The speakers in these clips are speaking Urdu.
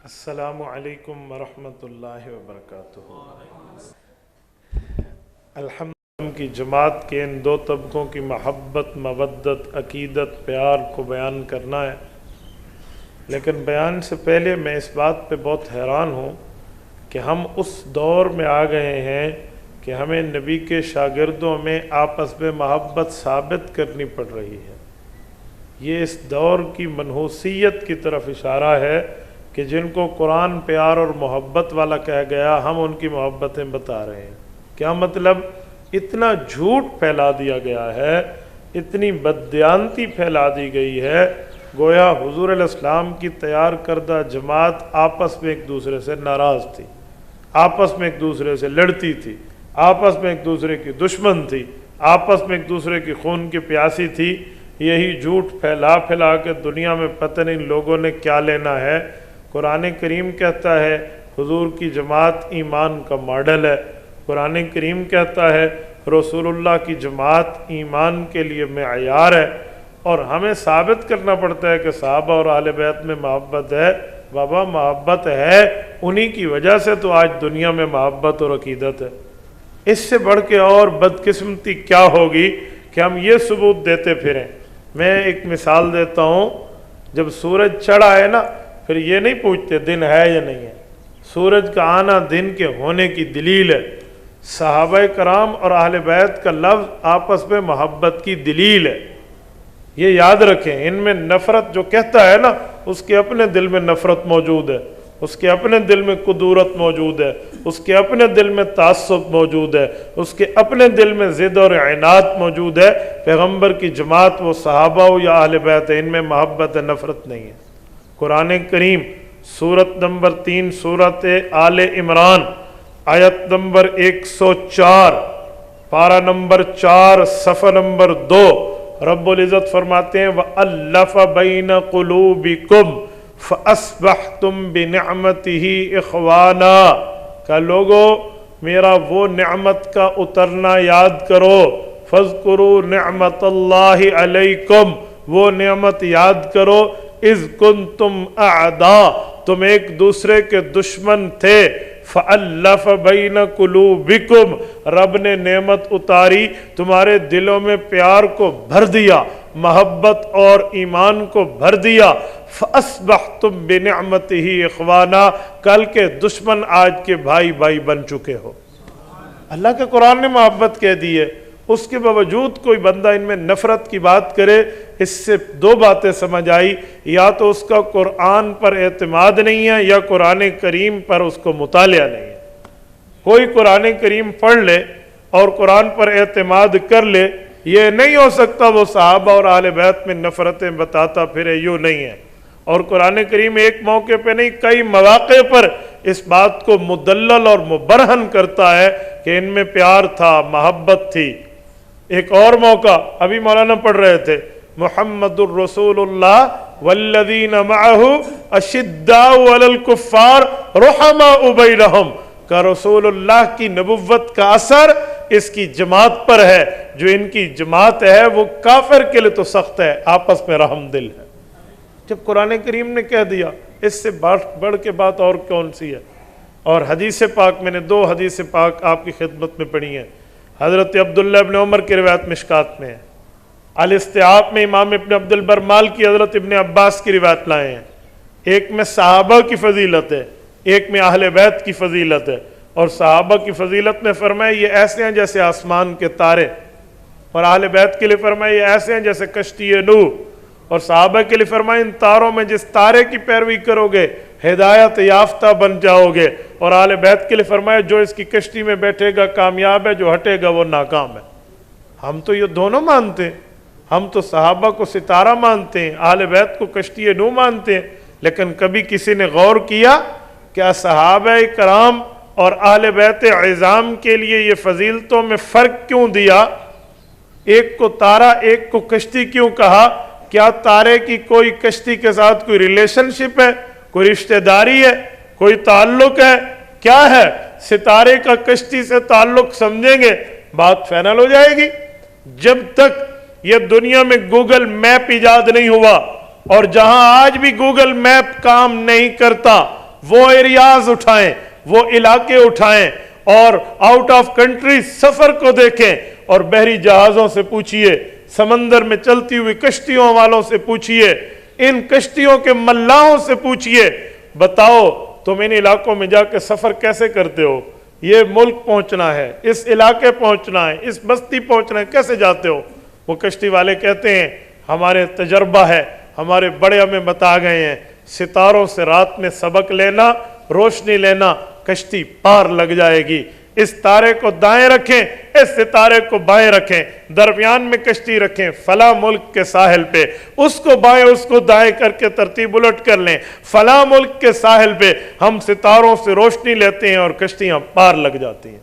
السلام علیکم ورحمۃ اللہ وبرکاتہ۔ الحمد کی جماعت کے ان دو طبقوں کی محبت، مودت، عقیدت، پیار کو بیان کرنا ہے، لیکن بیان سے پہلے میں اس بات پہ بہت حیران ہوں کہ ہم اس دور میں آ گئے ہیں کہ ہمیں نبی کے شاگردوں میں آپس میں محبت ثابت کرنی پڑ رہی ہے۔ یہ اس دور کی منحوسیت کی طرف اشارہ ہے کہ جن کو قرآن پیار اور محبت والا کہہ گیا، ہم ان کی محبتیں بتا رہے ہیں۔ کیا مطلب؟ اتنا جھوٹ پھیلا دیا گیا ہے، اتنی بددیانتی پھیلا دی گئی ہے، گویا حضور علیہ السلام کی تیار کردہ جماعت آپس میں ایک دوسرے سے ناراض تھی، آپس میں ایک دوسرے سے لڑتی تھی، آپس میں ایک دوسرے کی دشمن تھی، آپس میں ایک دوسرے کی خون کی پیاسی تھی۔ یہی جھوٹ پھیلا پھیلا کے دنیا میں پتہ نہیں لوگوں نے کیا لینا ہے۔ قرآن کریم کہتا ہے حضور کی جماعت ایمان کا ماڈل ہے، قرآن کریم کہتا ہے رسول اللہ کی جماعت ایمان کے لیے معیار ہے، اور ہمیں ثابت کرنا پڑتا ہے کہ صحابہ اور اہل بیت میں محبت ہے۔ بابا محبت ہے، انہی کی وجہ سے تو آج دنیا میں محبت اور عقیدت ہے۔ اس سے بڑھ کے اور بدقسمتی کیا ہوگی کہ ہم یہ ثبوت دیتے پھریں۔ میں ایک مثال دیتا ہوں، جب سورج چڑھا ہے نا، پھر یہ نہیں پوچھتے دن ہے یا نہیں ہے، سورج کا آنا دن کے ہونے کی دلیل ہے۔ صحابہ کرام اور اہل بیت کا لفظ آپس میں محبت کی دلیل ہے، یہ یاد رکھیں۔ ان میں نفرت جو کہتا ہے نا، اس کے اپنے دل میں نفرت موجود ہے، اس کے اپنے دل میں کدورت موجود ہے، اس کے اپنے دل میں تعصب موجود ہے، اس کے اپنے دل میں ضد اور عناد موجود ہے۔ پیغمبر کی جماعت وہ صحابہ ہو یا اہل بیت ہے، ان میں محبت نفرت نہیں ہے۔ قرآن کریم سورت نمبر 3 سورت آل عمران آیت نمبر 104 پارہ نمبر 4 صفحہ نمبر 2 رب العزت فرماتے ہیں وَأَلَّفَ بَيْنَ قُلُوبِكُمْ فَأَصْبَحْتُمْ بِنِعْمَتِهِ إِخْوَانًا۔ کہ لوگو میرا وہ نعمت کا اترنا یاد کرو، فَاذْكُرُوا نِعْمَةَ اللَّهِ عَلَيْكُمْ، وہ نعمت یاد کرو اذ کنتم اعداء، تم ایک دوسرے کے دشمن تھے، فألف بین قلوبکم، رب نے نعمت اتاری، تمہارے دلوں میں پیار کو بھر دیا، محبت اور ایمان کو بھر دیا، فاصبحتم بنعمتہ اخوانا، کل کے دشمن آج کے بھائی بھائی بن چکے ہو۔ اللہ کے قرآن نے محبت کہہ دی ہے، اس کے باوجود کوئی بندہ ان میں نفرت کی بات کرے۔ اس سے دو باتیں سمجھ آئی، یا تو اس کا قرآن پر اعتماد نہیں ہے، یا قرآن کریم پر اس کو مطالعہ نہیں ہے۔ کوئی قرآن کریم پڑھ لے اور قرآن پر اعتماد کر لے، یہ نہیں ہو سکتا وہ صحابہ اور اہل بیت میں نفرتیں بتاتا پھرے، یوں نہیں ہے۔ اور قرآن کریم ایک موقع پہ نہیں، کئی مواقع پر اس بات کو مدلل اور مبرہن کرتا ہے کہ ان میں پیار تھا، محبت تھی۔ ایک اور موقع ابھی مولانا پڑھ رہے تھے، محمد الرسول اللہ والذین معہ اشداء علی الکفار رحماء بینہم، کہ رسول اللہ کی نبوت کا اثر اس کی جماعت پر ہے، جو ان کی جماعت ہے وہ کافر کے لیے تو سخت ہے، آپس میں رحم دل ہے۔ جب قرآن کریم نے کہہ دیا، اس سے بڑھ کے بات اور کون سی ہے؟ اور حدیث پاک، میں نے 2 حدیث پاک آپ کی خدمت میں پڑھی ہیں۔ حضرت عبداللہ ابن عمر کی روایت مشکات میں ہے، الاستیعاب میں امام ابن عبد البر مالکی حضرت ابن عباس کی روایت لائے ہیں۔ ایک میں صحابہ کی فضیلت ہے، ایک میں اہل بیت کی فضیلت ہے۔ اور صحابہ کی فضیلت میں فرمایا یہ ایسے ہیں جیسے آسمان کے تارے، اور اہل بیت کے لیے فرمایا یہ ایسے ہیں جیسے کشتی نوح، اور صحابہ کے لیے فرمایا ان تاروں میں جس تارے کی پیروی کرو گے ہدایت یافتہ بن جاؤ گے، اور اہل بیت کے لیے فرمایا جو اس کی کشتی میں بیٹھے گا کامیاب ہے، جو ہٹے گا وہ ناکام ہے۔ ہم تو یہ دونوں مانتے ہیں، ہم تو صحابہ کو ستارہ مانتے ہیں، اہل بیت کو کشتی نوح مانتے ہیں، لیکن کبھی کسی نے غور کیا کیا صحابہ کرام اور اہل بیت عظام کے لیے یہ فضیلتوں میں فرق کیوں دیا؟ ایک کو تارا ایک کو کشتی کیوں کہا؟ کیا تارے کی کوئی کشتی کے ساتھ کوئی ریلیشن شپ ہے، کوئی رشتہ داری ہے، کوئی تعلق ہے؟ کیا ہے؟ ستارے کا کشتی سے تعلق سمجھیں گے بات فائنل ہو جائے گی۔ جب تک یہ دنیا میں گوگل میپ ایجاد نہیں ہوا، اور جہاں آج بھی گوگل میپ کام نہیں کرتا، وہ ایریاز اٹھائیں، وہ علاقے اٹھائیں اور آؤٹ آف کنٹری سفر کو دیکھیں اور بحری جہازوں سے پوچھئے، سمندر میں چلتی ہوئی کشتیوں والوں سے پوچھئے، ان کشتیوں کے ملاحوں سے پوچھئے، بتاؤ تم ان علاقوں میں جا کے سفر کیسے کرتے ہو؟ یہ ملک پہنچنا ہے، اس علاقے پہنچنا ہے، اس بستی پہنچنا ہے، کیسے جاتے ہو؟ وہ کشتی والے کہتے ہیں ہمارے تجربہ ہے، ہمارے بڑے ہمیں بتا گئے ہیں، ستاروں سے رات میں سبق لینا، روشنی لینا، کشتی پار لگ جائے گی۔ اس تارے کو دائیں رکھیں، اس ستارے کو بائیں رکھیں، درمیان میں کشتی رکھیں فلاں ملک کے ساحل پہ، اس کو بائیں اس کو دائیں کر کے ترتیب الٹ کر لیں، فلاں ملک کے ساحل پہ ہم ستاروں سے روشنی لیتے ہیں اور کشتیاں پار لگ جاتی ہیں۔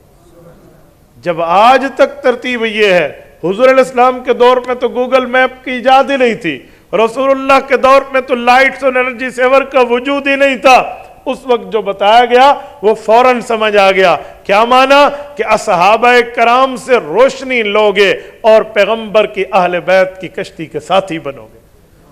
جب آج تک ترتیب یہ ہے، حضور علیہ السلام کے دور میں تو گوگل میپ کی ایجاد ہی نہیں تھی، رسول اللہ کے دور میں تو لائٹس اور انرجی سیور کا وجود ہی نہیں تھا، اس وقت جو بتایا گیا وہ فوراً سمجھ آ گیا۔ کیا معنی؟ کہ اصحابہ کرام سے روشنی لوگے اور پیغمبر کی اہل بیت کی کشتی کے ساتھی بنو گے۔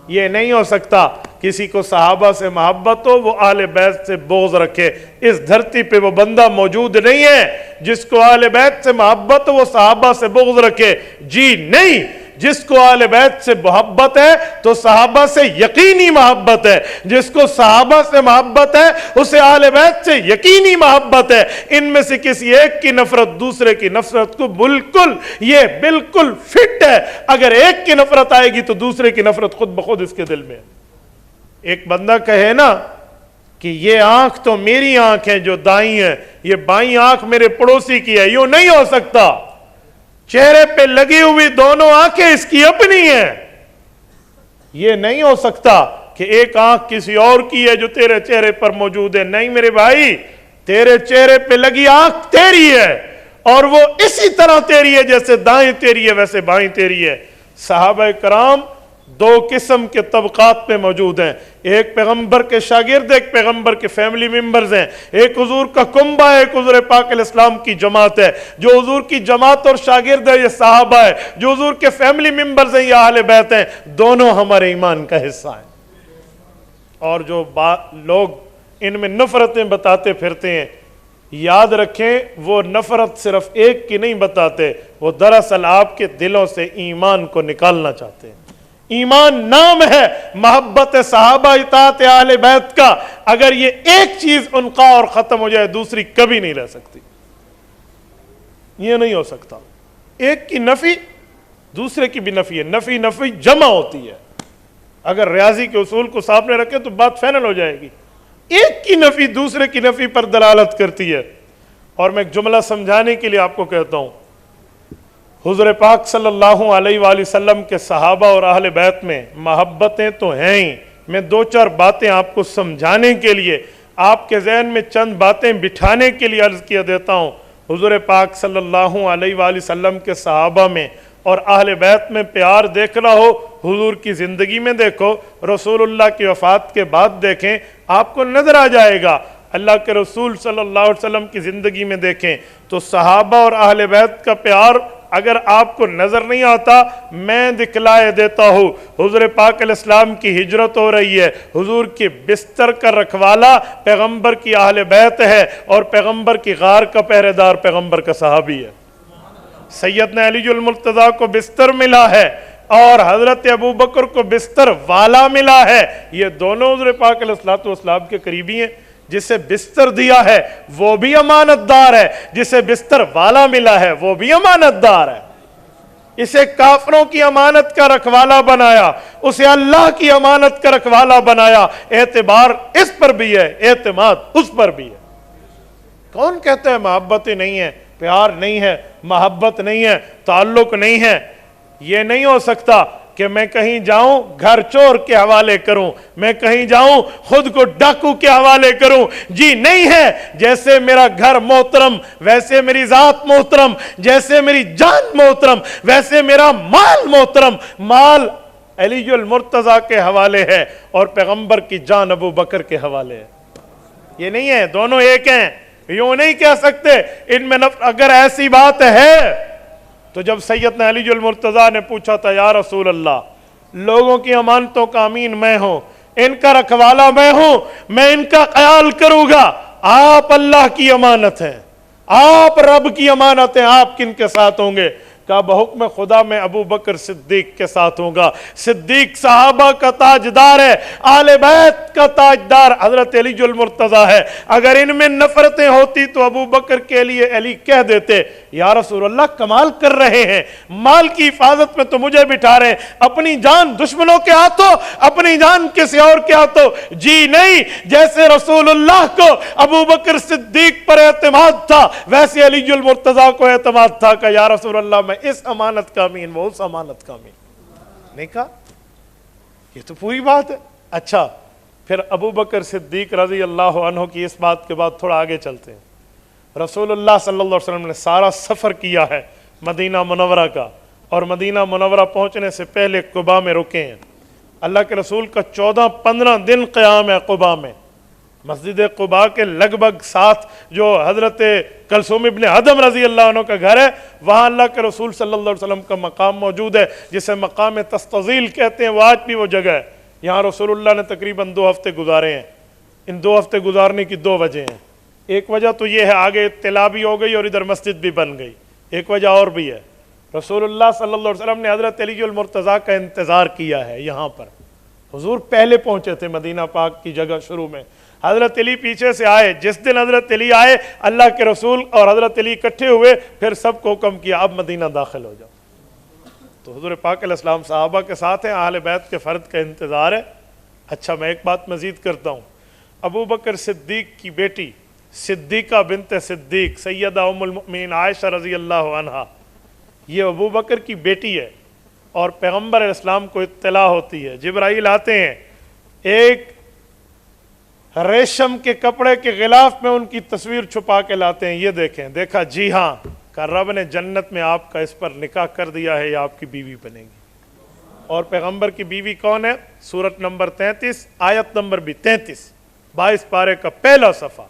یہ نہیں ہو سکتا کسی کو صحابہ سے محبت ہو وہ اہل بیت سے بغض رکھے، اس دھرتی پہ وہ بندہ موجود نہیں ہے جس کو اہل بیت سے محبت ہو وہ صحابہ سے بغض رکھے، جی نہیں، جس کو اہل بیت سے محبت ہے تو صحابہ سے یقینی محبت ہے، جس کو صحابہ سے محبت ہے اسے اہل بیت سے یقینی محبت ہے۔ ان میں سے کسی ایک کی نفرت دوسرے کی نفرت کو یہ بالکل فٹ ہے، اگر ایک کی نفرت آئے گی تو دوسرے کی نفرت خود بخود اس کے دل میں ہے۔ ایک بندہ کہے نا کہ یہ آنکھ تو میری آنکھ ہے جو دائیں ہے، یہ بائیں آنکھ میرے پڑوسی کی ہے، یوں نہیں ہو سکتا۔ چہرے پہ لگی ہوئی دونوں آنکھیں اس کی اپنی ہیں، یہ نہیں ہو سکتا کہ ایک آنکھ کسی اور کی ہے جو تیرے چہرے پر موجود ہے۔ نہیں میرے بھائی، تیرے چہرے پہ لگی آنکھ تیری ہے اور وہ اسی طرح تیری ہے، جیسے دائیں تیری ہے ویسے بائیں تیری ہے۔ صحابہ کرام دو قسم کے طبقات پہ موجود ہیں، ایک پیغمبر کے شاگرد، ایک پیغمبر کے فیملی ممبرز ہیں، ایک حضور کا کنبہ ہے، ایک حضور پاک علیہ السلام کی جماعت ہے۔ جو حضور کی جماعت اور شاگرد ہے یہ صحابہ ہے، جو حضور کے فیملی ممبرز ہیں یہ اہل بیت ہیں، دونوں ہمارے ایمان کا حصہ ہیں۔ اور جو لوگ ان میں نفرتیں بتاتے پھرتے ہیں، یاد رکھیں وہ نفرت صرف ایک کی نہیں بتاتے، وہ دراصل آپ کے دلوں سے ایمان کو نکالنا چاہتے ہیں۔ ایمان نام ہے محبت صحابہ اطاعت اہل بیت کا، اگر یہ ایک چیز انقا اور ختم ہو جائے دوسری کبھی نہیں رہ سکتی، یہ نہیں ہو سکتا۔ ایک کی نفی دوسرے کی بھی نفی ہے، نفی جمع ہوتی ہے، اگر ریاضی کے اصول کو سامنے رکھے تو بات فائنل ہو جائے گی۔ ایک کی نفی دوسرے کی نفی پر دلالت کرتی ہے۔ اور میں ایک جملہ سمجھانے کے لیے آپ کو کہتا ہوں، حضور پاک صلی اللہ علیہ وآلہ وسلم کے صحابہ اور اہل بیت میں محبتیں تو ہیں ہی، میں دو چار باتیں آپ کو سمجھانے کے لیے، آپ کے ذہن میں چند باتیں بٹھانے کے لیے عرض کیا دیتا ہوں۔ حضور پاک صلی اللہ علیہ وآلہ وسلم کے صحابہ میں اور اہل بیت میں پیار دیکھنا ہو، حضور کی زندگی میں دیکھو، رسول اللہ کی وفات کے بعد دیکھیں، آپ کو نظر آ جائے گا۔ اللہ کے رسول صلی اللہ علیہ وسلم کی زندگی میں دیکھیں تو صحابہ اور اہل بیت کا پیار اگر آپ کو نظر نہیں آتا، میں دکھلائے دیتا ہوں۔ حضور پاک علیہ السلام کی ہجرت ہو رہی ہے، حضور کے بستر کا رکھوالا پیغمبر کی اہل بیت ہے اور پیغمبر کی غار کا پہرے دار پیغمبر کا صحابی ہے۔ سیدنا علی المرتضیٰ کو بستر ملا ہے اور حضرت ابو بکر کو بستر والا ملا ہے، یہ دونوں حضور پاک علیہ السلام کے قریبی ہیں۔ جسے بستر دیا ہے وہ بھی امانت دار ہے، جسے بستر والا ملا ہے وہ بھی امانت دار ہے۔ اسے کافروں کی امانت کا رکھوالا بنایا، اسے اللہ کی امانت کا رکھوالا بنایا۔ اعتبار اس پر بھی ہے، اعتماد اس پر بھی ہے۔ کون کہتا ہے محبت نہیں ہے، پیار نہیں ہے، محبت نہیں ہے، تعلق نہیں ہے؟ یہ نہیں ہو سکتا کہ میں کہیں جاؤں گھر چور کے حوالے کروں، میں کہیں جاؤں خود کو ڈاکو کے حوالے کروں، جی نہیں ہے۔ جیسے میرا گھر محترم ویسے میری ذات محترم، جیسے میری جان محترم ویسے میرا مال محترم۔ مال علی المرتضیٰ کے حوالے ہے اور پیغمبر کی جان ابو بکر کے حوالے ہے، یہ نہیں ہے، دونوں ایک ہیں، یوں نہیں کہہ سکتے ان میں اگر ایسی بات ہے تو جب سیدنا علی المرتضیٰ نے پوچھا تھا یا رسول اللہ، لوگوں کی امانتوں کا امین میں ہوں، ان کا رکھوالا میں ہوں، میں ان کا خیال کروں گا۔ آپ اللہ کی امانت ہیں، آپ رب کی امانت ہیں، آپ کن کے ساتھ ہوں گے؟ کہا بحکم خدا میں ابو بکر صدیق کے ساتھ ہوں گا۔ صدیق صحابہ کا تاجدار ہے، آل بیت کا تاجدار حضرت علی المرتضیٰ ہے۔ اگر ان میں نفرتیں ہوتی تو ابو بکر کے لیے علی کہہ دیتے یا رسول اللہ کمال کر رہے ہیں، مال کی حفاظت میں تو مجھے بٹھا رہے ہیں، اپنی جان دشمنوں کے ہاتھوں، اپنی جان کسی اور کے ہاتھوں؟ جی نہیں، جیسے رسول اللہ کو ابو بکر صدیق پر اعتماد تھا ویسے علی المرتضیٰ کو اعتماد تھا کہ یا رسول اللہ میں اس امانت کا امین، وہ اس امانت کا امین۔ نہیں کہا؟ یہ تو پوری بات ہے۔ اچھا پھر ابو بکر صدیق رضی اللہ عنہ کی اس بات کے بعد تھوڑا آگے چلتے ہیں۔ رسول اللہ صلی اللہ علیہ وسلم نے سارا سفر کیا ہے مدینہ منورہ کا، اور مدینہ منورہ پہنچنے سے پہلے قباء میں رکے ہیں۔ اللہ کے رسول کا 14-15 دن قیام ہے قباء میں۔ مسجد قباء کے لگ بھگ ساتھ جو حضرت کلثوم ابن ادم رضی اللہ عنہ کا گھر ہے، وہاں اللہ کے رسول صلی اللہ علیہ وسلم کا مقام موجود ہے، جسے مقام تستظیل کہتے ہیں۔ وہ آج بھی وہ جگہ ہے، یہاں رسول اللہ نے تقریباً 2 ہفتے گزارے ہیں۔ ان 2 ہفتے گزارنے کی 2 وجہ ہیں۔ ایک وجہ تو یہ ہے آگے اطلاع بھی ہو گئی اور ادھر مسجد بھی بن گئی، ایک وجہ اور بھی ہے، رسول اللہ صلی اللہ علیہ وسلم نے حضرت علی المرتضیٰ کا انتظار کیا ہے یہاں پر۔ حضور پہلے پہنچے تھے مدینہ پاک کی جگہ شروع میں، حضرت علی پیچھے سے آئے۔ جس دن حضرت علی آئے اللہ کے رسول اور حضرت علی اکٹھے ہوئے، پھر سب کو حکم کیا اب مدینہ داخل ہو جاؤ۔ تو حضور پاک علیہ السلام صحابہ کے ساتھ ہیں، اہل بیت کے فرد کا انتظار ہے۔ اچھا میں ایک بات مزید کرتا ہوں، ابو بکر صدیق کی بیٹی صدیقہ بنت صدیق سیدہ ام المؤمنین عائشہ رضی اللہ عنہا، یہ ابو بکر کی بیٹی ہے، اور پیغمبر علیہ السلام کو اطلاع ہوتی ہے، جبرائیل آتے ہیں، ایک ریشم کے کپڑے کے غلاف میں ان کی تصویر چھپا کے لاتے ہیں، یہ دیکھیں۔ دیکھا جی ہاں، کہ رب نے جنت میں آپ کا اس پر نکاح کر دیا ہے، یہ آپ کی بیوی بنے گی۔ اور پیغمبر کی بیوی کون ہے؟ سورت نمبر 33 آیت نمبر بھی 33 22 پارے کا پہلا صفحہ،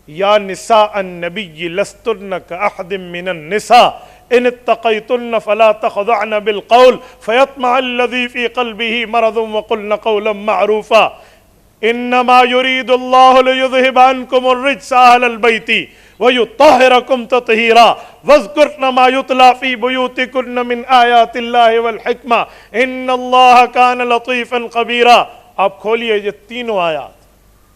یا نساء النبی لستن کاحد من النساء ان اتقیتن فلا تخضعن بالقول فیطمع الذی فی قلبہ مرض وقلن قولا معروفا انما يريد الله ليذهب عنكم الرجس اهل البيت ويطهركم تطهيرا واذكرن ما يتلى في بيوتكن من آيات الله والحكمة ان الله كان لطيفا خبيرا۔ آپ کھولیے یہ تینوں آیات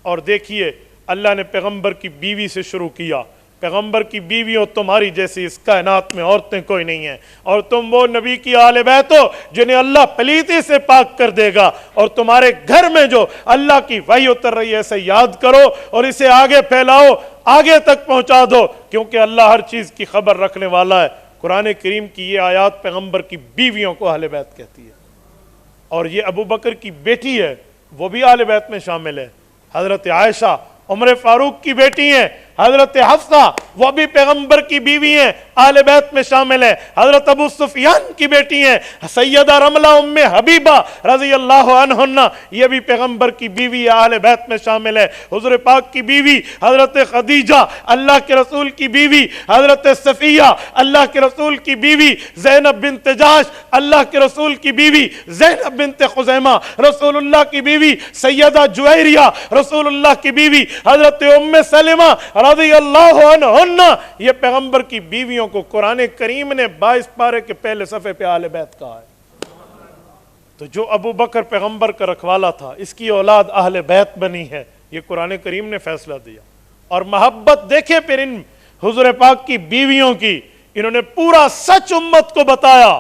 اور دیکھیے، اللہ نے پیغمبر کی بیوی سے شروع کیا۔ پیغمبر کی بیوی ہو تمہاری جیسی اس کائنات میں عورتیں کوئی نہیں ہیں، اور تم وہ نبی کی آل بیت ہو جنہیں اللہ پلیتی سے پاک کر دے گا، اور تمہارے گھر میں جو اللہ کی وحی اتر رہی ہے اسے یاد کرو اور اسے آگے پھیلاؤ، آگے تک پہنچا دو، کیونکہ اللہ ہر چیز کی خبر رکھنے والا ہے۔ قرآن کریم کی یہ آیات پیغمبر کی بیویوں کو اہل بیت کہتی ہے، اور یہ ابو بکر کی بیٹی ہے، وہ بھی اہل بیت میں شامل ہے۔ حضرت عائشہ عمر فاروق کی بیٹی ہیں، حضرت حفصہ وہ بھی پیغمبر کی بیوی ہیں، اہل بیت میں شامل ہیں۔ حضرت ابو سفیان کی بیٹی ہیں سیدہ رملہ ام حبیبہ رضی اللہ عنہن، یہ بھی پیغمبر کی بیوی ہے، اہل بیت میں شامل ہے۔ حضور پاک کی بیوی حضرت خدیجہ اللہ کے رسول کی بیوی، حضرت صفیہ اللہ کے رسول کی بیوی، زینب بنت جحش اللہ کے رسول کی بیوی، زینب بنت خزیمہ رسول اللہ کی بیوی، سیدہ جویریہ رسول اللہ کی بیوی، حضرت ام سلمہ رضی اللہ عنہن، یہ پیغمبر کی بیویوں کو قرآن کریم نے 22 پارے کے پہلے صفحے پہ اہل بیت کہا ہے۔ تو جو ابو بکر پیغمبر کا رکھوالا تھا، اس کی اولاد اہل بیت بنی ہے، یہ قرآن کریم نے فیصلہ دیا۔ اور محبت دیکھیں پھر ان حضور پاک کی بیویوں کی، انہوں نے پورا سچ امت کو بتایا۔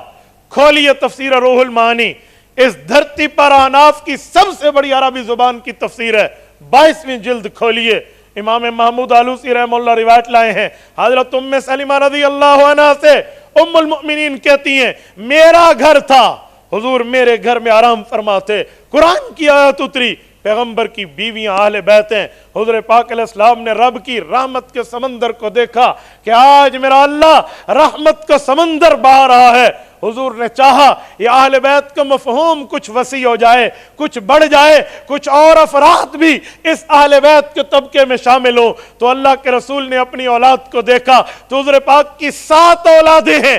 کھولیے تفسیر روح المعانی، اس دھرتی پر اناف کی سب سے بڑی عربی زبان کی تفسیر ہے، 22ویں جلد کھولیے، امام محمود آلوسی رحمہ اللہ روایت لائے ہیں، حضرت ام سلمہ رضی اللہ عنہ سے ام المؤمنین کہتی ہیں میرا گھر تھا، حضور میرے گھر میں آرام فرماتے، قرآن کی آیت اتری، پیغمبر کی بیویاں اہل بیت ہیں۔ حضور پاک علیہ السلام نے رب کی رحمت کے سمندر کو دیکھا کہ آج میرا اللہ رحمت کا سمندر بہا رہا ہے۔ حضور نے چاہا یہ اہل بیت کا مفہوم کچھ وسیع ہو جائے، کچھ بڑھ جائے، کچھ اور افراد بھی اس اہل بیت کے طبقے میں شامل ہوں، تو اللہ کے رسول نے اپنی اولاد کو دیکھا تو حضور پاک کی 7 اولادیں ہیں،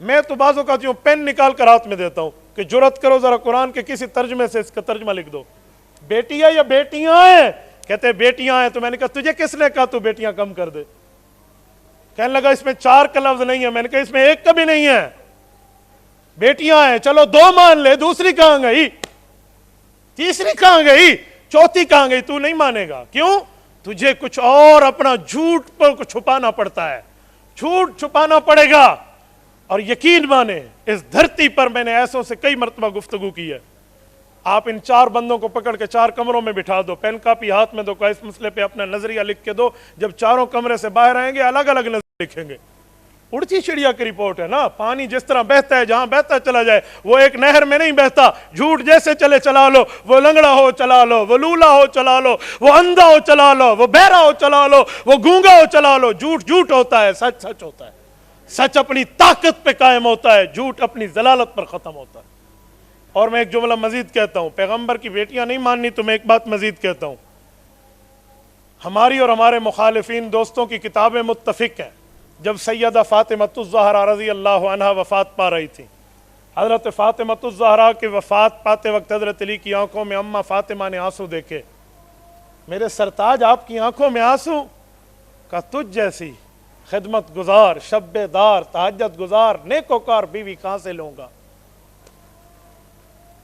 میں تو بعض اوقات یوں پین نکال کر ہاتھ میں دیتا ہوں کہ جرات کرو ذرا قرآن کے کسی ترجمے سے اس کا ترجمہ لکھ دو. بیٹیاں یا بیٹیاں ہیں؟ کہتے ہیں بیٹیاں ہیں. تو میں نے کہا تجھے کس نے کہا تو بیٹیاں کم کر دے؟ کہنے لگا اس میں 4 کا لفظ نہیں ہے. میں نے کہا اس میں 1 کا بھی نہیں ہے. بیٹیاں ہیں، چلو 2 مان لے، دوسری کہاں گئی؟ تیسری کہاں گئی؟ چوتھی کہاں گئی؟ تو نہیں مانے گا. کیوں؟ تجھے کچھ اور اپنا جھوٹ پر چھپانا پڑتا ہے، جھوٹ چھپانا پڑے گا. اور یقین مانے اس دھرتی پر میں نے ایسوں سے کئی مرتبہ گفتگو کی ہے. آپ ان 4 بندوں کو پکڑ کے 4 کمروں میں بٹھا دو، پین کاپی ہاتھ میں دو، اس مسئلے پہ اپنا نظریہ لکھ کے دو. جب چاروں کمرے سے باہر آئیں گے الگ الگ نظریہ لکھیں گے. اڑتی چڑیا کی رپورٹ ہے نا. پانی جس طرح بہتا ہے جہاں بہتا چلا جائے، وہ ایک نہر میں نہیں بہتا. جھوٹ جیسے چلے چلا لو، وہ لنگڑا ہو چلا لو، وہ لولا ہو چلا لو، وہ اندھا ہو چلا لو، وہ بہرا ہو چلا لو، وہ گونگا ہو چلا لو. جھوٹ جھوٹ ہوتا ہے، سچ سچ ہوتا ہے. سچ اپنی طاقت پہ قائم ہوتا ہے، جھوٹ اپنی ضلالت پر ختم ہوتا ہے. اور میں ایک جملہ مزید کہتا ہوں، پیغمبر کی بیٹیاں نہیں ماننی تو میں ایک بات مزید کہتا ہوں. ہماری اور ہمارے مخالفین دوستوں کی کتابیں متفق ہیں. جب سیدہ فاطمہ الزہرا رضی اللہ عنہا وفات پا رہی تھی، حضرت فاطمہ الزہرا کے وفات پاتے وقت حضرت علی کی آنکھوں میں اماں فاطمہ نے آنسو دیکھے. میرے سرتاج آپ کی آنکھوں میں آنسو؟ کہا تجھ جیسی خدمت گزار، شب دار، تہجد گزار، نیکوکار بیوی کہاں سے لوں گا؟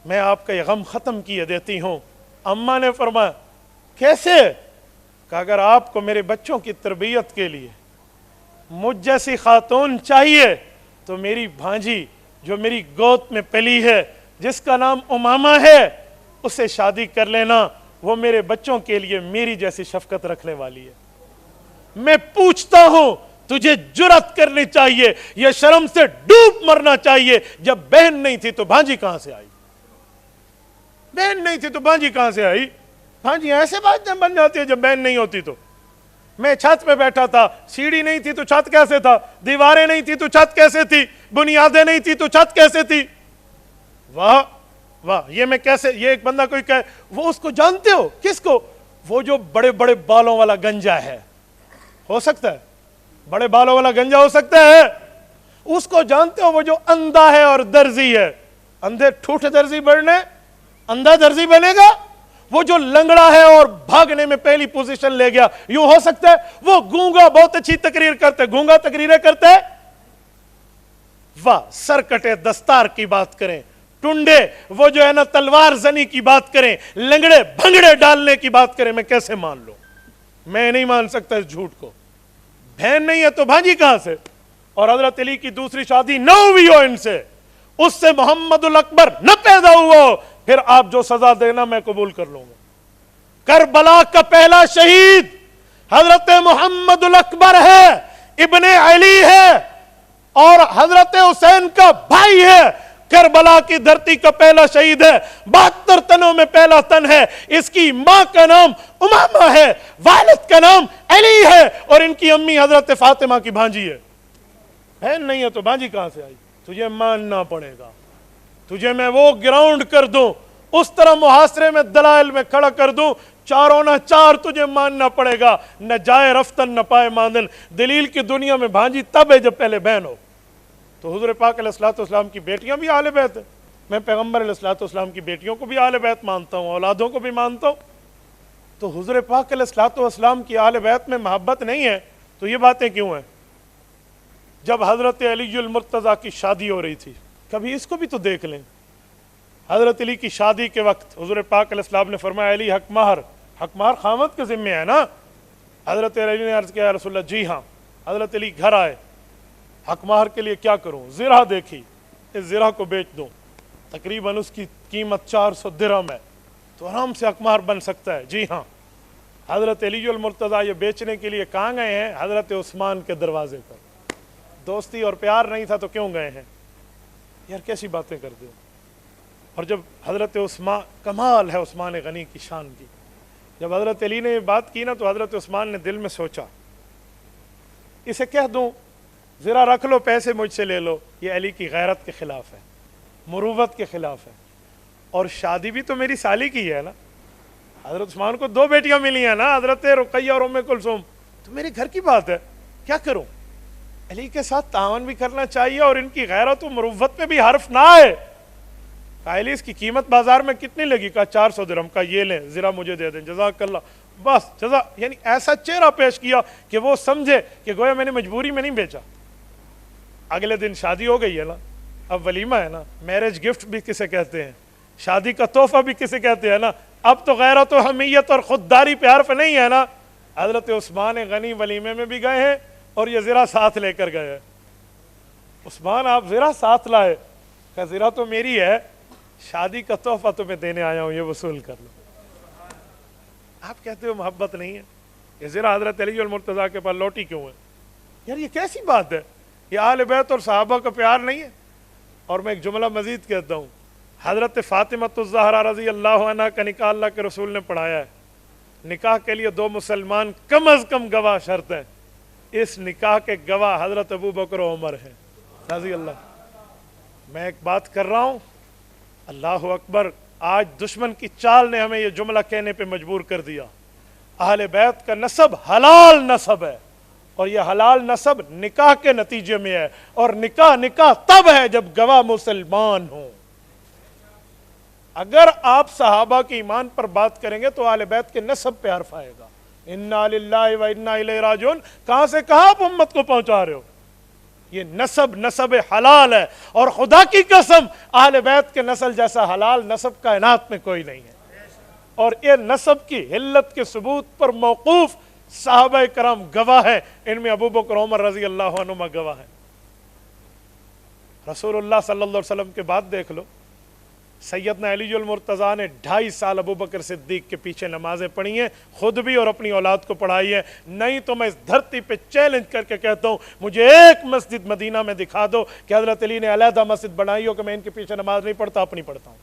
میں آپ کا یہ غم ختم کیے دیتی ہوں. اماں نے فرمایا کیسے؟ کہ اگر آپ کو میرے بچوں کی تربیت کے لیے مجھ جیسی خاتون چاہیے تو میری بھانجی جو میری گود میں پلی ہے، جس کا نام امامہ ہے، اسے شادی کر لینا. وہ میرے بچوں کے لیے میری جیسی شفقت رکھنے والی ہے. میں پوچھتا ہوں تجھے جرات کرنی چاہیے، یہ شرم سے ڈوب مرنا چاہیے. جب بہن نہیں تھی تو بھانجی کہاں سے آئی؟ بہن نہیں تھی تو بھانجی کہاں سے آئی؟ بھانجی ایسے باتیں بن جاتی ہے جب بہن نہیں ہوتی تو. میں چھت پہ بیٹھا تھا، سیڑھی نہیں تھی تو چھت کیسے تھا؟ دیواریں نہیں تھی تو چھت کیسے تھی؟ بنیادیں نہیں تھی تو چھت کیسے تھی؟ واہ واہ، یہ میں کیسے، یہ ایک بندہ کوئی کہے، وہ اس کو جانتے ہو؟ کس کو؟ وہ جو بڑے بڑے بالوں والا گنجا ہے. ہو سکتا ہے بڑے بالوں والا گنجا ہو سکتا ہے. اس کو جانتے ہو؟ وہ جو اندھا ہے اور درزی ہے. اندھے ٹھوٹے درزی بڑھنے، اندھا درزی بنے گا. وہ جو لنگڑا ہے اور بھاگنے میں پہلی پوزیشن لے گیا، یوں ہو سکتا ہے؟ وہ گونگا بہت اچھی تقریر کرتے، گونگا تقریریں کرتے. واہ، سر کٹے دستار کی بات کریں، ٹنڈے وہ جو ہے نا تلوار زنی کی بات کریں، لنگڑے بھنگڑے ڈالنے کی بات کریں. میں کیسے مان لوں؟ میں نہیں مان سکتا اس جھوٹ کو. بہن نہیں ہے تو بھانجی کہاں سے؟ اور حضرت علی کی دوسری شادی نہ ہوئی ہو ان سے، اس سے محمد الاکبر نہ پیدا ہوا ہو، پھر آپ جو سزا دینا میں قبول کر لوں گا. کربلا کا پہلا شہید حضرت محمد الاکبر ہے، ابن علی ہے، اور حضرت حسین کا بھائی ہے. کربلا کی دھرتی کا پہلا شہید ہے، 72 تنوں میں پہلا تن ہے. اس کی ماں کا نام امامہ ہے، والد کا نام علی ہے، اور ان کی امی حضرت فاطمہ کی بھانجی ہے. بہن نہیں ہے تو بھانجی کہاں سے آئی؟ تجھے ماننا پڑے گا. تجھے میں وہ گراؤنڈ کر دوں، اس طرح محاصرے میں دلائل میں کھڑا کر دوں، 4 نہ 4 تجھے ماننا پڑے گا. نہ جائے رفتن نہ پائے ماندن. دلیل کی دنیا میں بھانجی تب ہے جب پہلے بہن ہو. تو حضور پاک علیہ الصلوۃ والسلام کی بیٹیاں بھی اہل بیت ہیں. میں پیغمبر علیہ الصلوۃ والسلام کی بیٹیوں کو بھی اہل بیت مانتا ہوں، اولادوں کو بھی مانتا ہوں. تو حضور پاک علیہ الصلوۃ والسلام کی اہل بیت میں محبت نہیں ہے تو یہ باتیں کیوں ہیں؟ جب حضرت علی المرتضیٰ کی شادی ہو رہی تھی، کبھی اس کو بھی تو دیکھ لیں. حضرت علی کی شادی کے وقت حضور پاک علیہ السلام نے فرمایا علی حق مہر خامد کے ذمہ ہے نا؟ حضرت علی نے عرض کیا یا رسول اللہ جی ہاں. حضرت علی گھر آئے، حق مہر کے لیے کیا کروں؟ زرہ دیکھی، اس زرہ کو بیچ دوں، تقریباً اس کی قیمت 400 درہم ہے، تو آرام سے حق مہر بن سکتا ہے. جی ہاں. حضرت علی المرتضیٰ یہ بیچنے کے لیے کہاں گئے ہیں؟ حضرت عثمان کے دروازے پر. دوستی اور پیار نہیں تھا تو کیوں گئے ہیں؟ یار کیسی باتیں کرتے ہو. اور جب حضرت عثمان، کمال ہے عثمان غنی کی شان کی، جب حضرت علی نے یہ بات کی نا تو حضرت عثمان نے دل میں سوچا اسے کہہ دوں ذرا رکھ لو، پیسے مجھ سے لے لو. یہ علی کی غیرت کے خلاف ہے، مروت کے خلاف ہے. اور شادی بھی تو میری سالی کی ہے نا. حضرت عثمان کو 2 بیٹیاں ملی ہیں نا، حضرت رقیہ اور ام کلثوم. تو میرے گھر کی بات ہے، کیا کروں؟ علی کے ساتھ تعاون بھی کرنا چاہیے اور ان کی غیرت و مروت میں بھی حرف نہ آئے. علی اس کی قیمت بازار میں کتنی لگی؟ کہا 400 درہم. کا یہ لیں ذرا مجھے دے دیں. جزاک اللہ. بس یعنی ایسا چہرہ پیش کیا کہ وہ سمجھے کہ گویا میں نے مجبوری میں نہیں بیچا. اگلے دن شادی ہو گئی ہے نا, اب ولیمہ ہے نا, میرج گفٹ بھی کسے کہتے ہیں, شادی کا تحفہ بھی کسے کہتے ہیں نا. اب تو غیرت و حمیت اور خودداری پہ حرف نہیں ہے نا. حضرت عثمان غنی ولیمے میں بھی گئے ہیں اور یہ زرہ ساتھ لے کر گئے. عثمان آپ زرہ ساتھ لائے, کہ زرہ تو میری ہے, شادی کا تحفہ تمہیں دینے آیا ہوں, یہ وصول کر لو. آپ کہتے ہو محبت نہیں ہے. یہ زرہ حضرت علی المرتضیٰ کے پاس لوٹی کیوں ہے؟ یار یہ کیسی بات ہے؟ یہ اہل بیت اور صحابہ کا پیار نہیں ہے. اور میں ایک جملہ مزید کہتا ہوں, حضرت فاطمہ الزہرا رضی اللہ عنہ کا نکاح اللہ کے رسول نے پڑھایا ہے. نکاح کے لیے 2 مسلمان کم از کم گواہ شرط ہے. اس نکاح کے گواہ حضرت ابو بکر و عمر ہیں رضی اللہ. میں ایک بات کر رہا ہوں, اللہ اکبر, آج دشمن کی چال نے ہمیں یہ جملہ کہنے پہ مجبور کر دیا. اہل بیت کا نسب حلال نسب ہے, اور یہ حلال نسب نکاح کے نتیجے میں ہے, اور نکاح تب ہے جب گواہ مسلمان ہوں. اگر آپ صحابہ کے ایمان پر بات کریں گے تو اہل بیت کے نسب پہ حرف آئے گا. انا للہ و انا الیہ راجعون. کہاں سے کہاں آپ امت کو پہنچا رہے ہو؟ یہ نسب حلال ہے, اور خدا کی قسم اہل بیت کے نسل جیسا حلال نسب کائنات میں کوئی نہیں ہے. اور یہ نسب کی حلت کے ثبوت پر موقوف صحابہ کرام گواہ ہیں. ان میں ابو بکر عمر رضی اللہ عنہما گواہ ہیں. رسول اللہ صلی اللہ علیہ وسلم کے بعد دیکھ لو, سیدنا علی المرتضیٰ نے 2.5 سال ابو بکر صدیق کے پیچھے نمازیں پڑھی ہیں, خود بھی اور اپنی اولاد کو پڑھائی ہے. نہیں تو میں اس دھرتی پہ چیلنج کر کے کہتا ہوں, مجھے ایک مسجد مدینہ میں دکھا دو کہ حضرت علی نے علیحدہ مسجد بنائی ہو کہ میں ان کے پیچھے نماز نہیں پڑھتا, اپنی پڑھتا ہوں.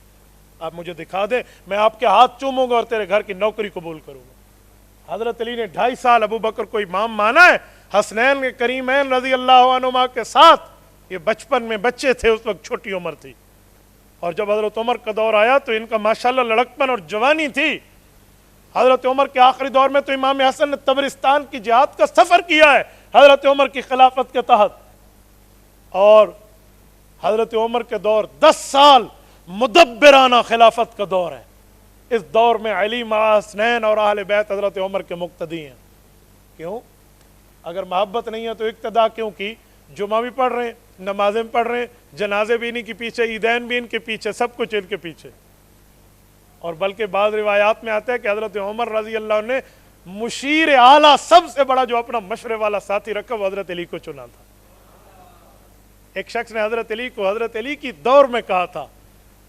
آپ مجھے دکھا دیں, میں آپ کے ہاتھ چوموں گا اور تیرے گھر کی نوکری قبول کروں گا. حضرت علی نے 2.5 سال ابو بکر کو امام مانا ہے, حسنین کے کریمین رضی اللہ عنہما کے ساتھ. یہ بچپن میں بچے تھے, اس وقت چھوٹی عمر تھی. اور جب حضرت عمر کا دور آیا تو ان کا ماشاءاللہ لڑکپن اور جوانی تھی. حضرت عمر کے آخری دور میں تو امام حسن نے تبرستان کی جہاد کا سفر کیا ہے حضرت عمر کی خلافت کے تحت. اور حضرت عمر کے دور 10 سال مدبرانہ خلافت کا دور ہے. اس دور میں علی مع حسنین اور اہل بیت حضرت عمر کے مقتدی ہیں. کیوں؟ اگر محبت نہیں ہے تو اقتدا کیوں کی؟ جمعہ بھی پڑھ رہے ہیں, نمازیں پڑھ رہے ہیں, جنازے بھی انہی کے پیچھے, عیدین بھی ان کے پیچھے, سب کچھ ان کے پیچھے. اور بلکہ بعض روایات میں آتا ہے کہ حضرت عمر رضی اللہ عنہ نے مشیر اعلیٰ سب سے بڑا جو اپنا مشورے والا ساتھی رکھا وہ حضرت علی کو چنا تھا. ایک شخص نے حضرت علی کو حضرت علی کی دور میں کہا تھا,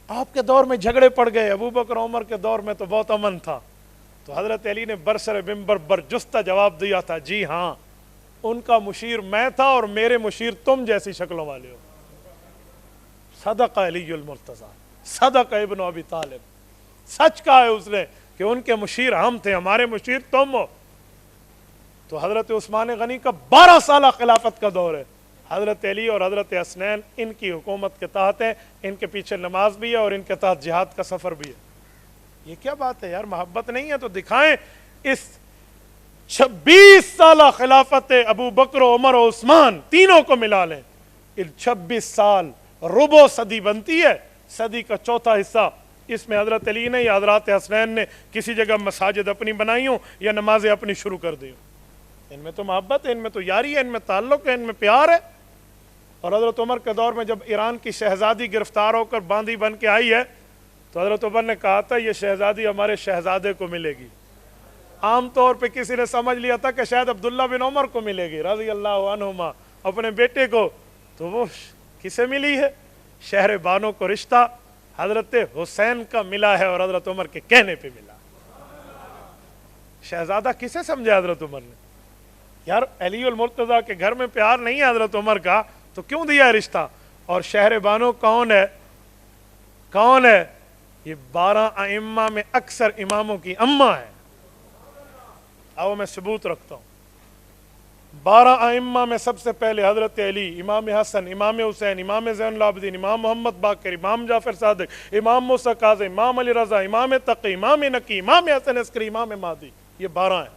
آپ کے دور میں جھگڑے پڑ گئے, ابو بکر عمر کے دور میں تو بہت امن تھا. تو حضرت علی نے برسر ممبر برجستہ جواب دیا تھا, جی ہاں, ان کا مشیر میں تھا اور میرے مشیر تم جیسی شکلوں والے ہو. صدق علی المرتضیٰ, صدق ابن ابی طالب. سچ کہا ہے اس نے کہ ان کے مشیر ہم تھے, ہمارے مشیر تم ہو. تو حضرت عثمان غنی کا 12 سالہ خلافت کا دور ہے. حضرت علی اور حضرت حسنین ان کی حکومت کے تحت ہیں, ان کے پیچھے نماز بھی ہے اور ان کے تحت جہاد کا سفر بھی ہے. یہ کیا بات ہے یار؟ محبت نہیں ہے تو دکھائیں. اس 26 سالہ خلافت ابو بکر و عمر و عثمان تینوں کو ملا لیں, ان 26 سال ربع صدی بنتی ہے. صدی کا چوتھا حصہ اس میں حضرت علی نے یا حضرت حسنین نے کسی جگہ مساجد اپنی بنائی ہوں یا نمازیں اپنی شروع کر دی ہوں. ان میں تو محبت ہے, ان میں تو یاری ہے, ان میں تعلق ہے, ان میں پیار ہے. اور حضرت عمر کے دور میں جب ایران کی شہزادی گرفتار ہو کر باندی بن کے آئی ہے تو حضرت عمر نے کہا تھا یہ شہزادی ہمارے شہزادے کو ملے گی. عام طور پہ کسی نے سمجھ لیا تھا کہ شاید عبداللہ بن عمر کو ملے گی رضی اللہ عنہما, اپنے بیٹے کو. تو وہ کسے ملی ہے؟ شہر بانو کو رشتہ حضرت حسین کا ملا ہے اور حضرت عمر کے کہنے پہ ملا. شہزادہ کسے سمجھے حضرت عمر نے؟ یار علی المرتضیٰ کے گھر میں پیار نہیں ہے حضرت عمر کا, تو کیوں دیا ہے رشتہ؟ اور شہر بانو کون ہے؟ کون ہے؟ یہ 12 ائمہ میں اکثر اماموں کی اماں ہے. آؤ میں ثبوت رکھتا ہوں. 12 ائمہ میں سب سے پہلے حضرت علی, امام حسن, امام حسین, امام زین العابدین, امام محمد باقر, امام جعفر صادق, امام موسیٰ کاظم, امام علی رضا, امام تقی, امام نقی, امام حسن عسکری, امام مہدی. یہ 12 ہیں.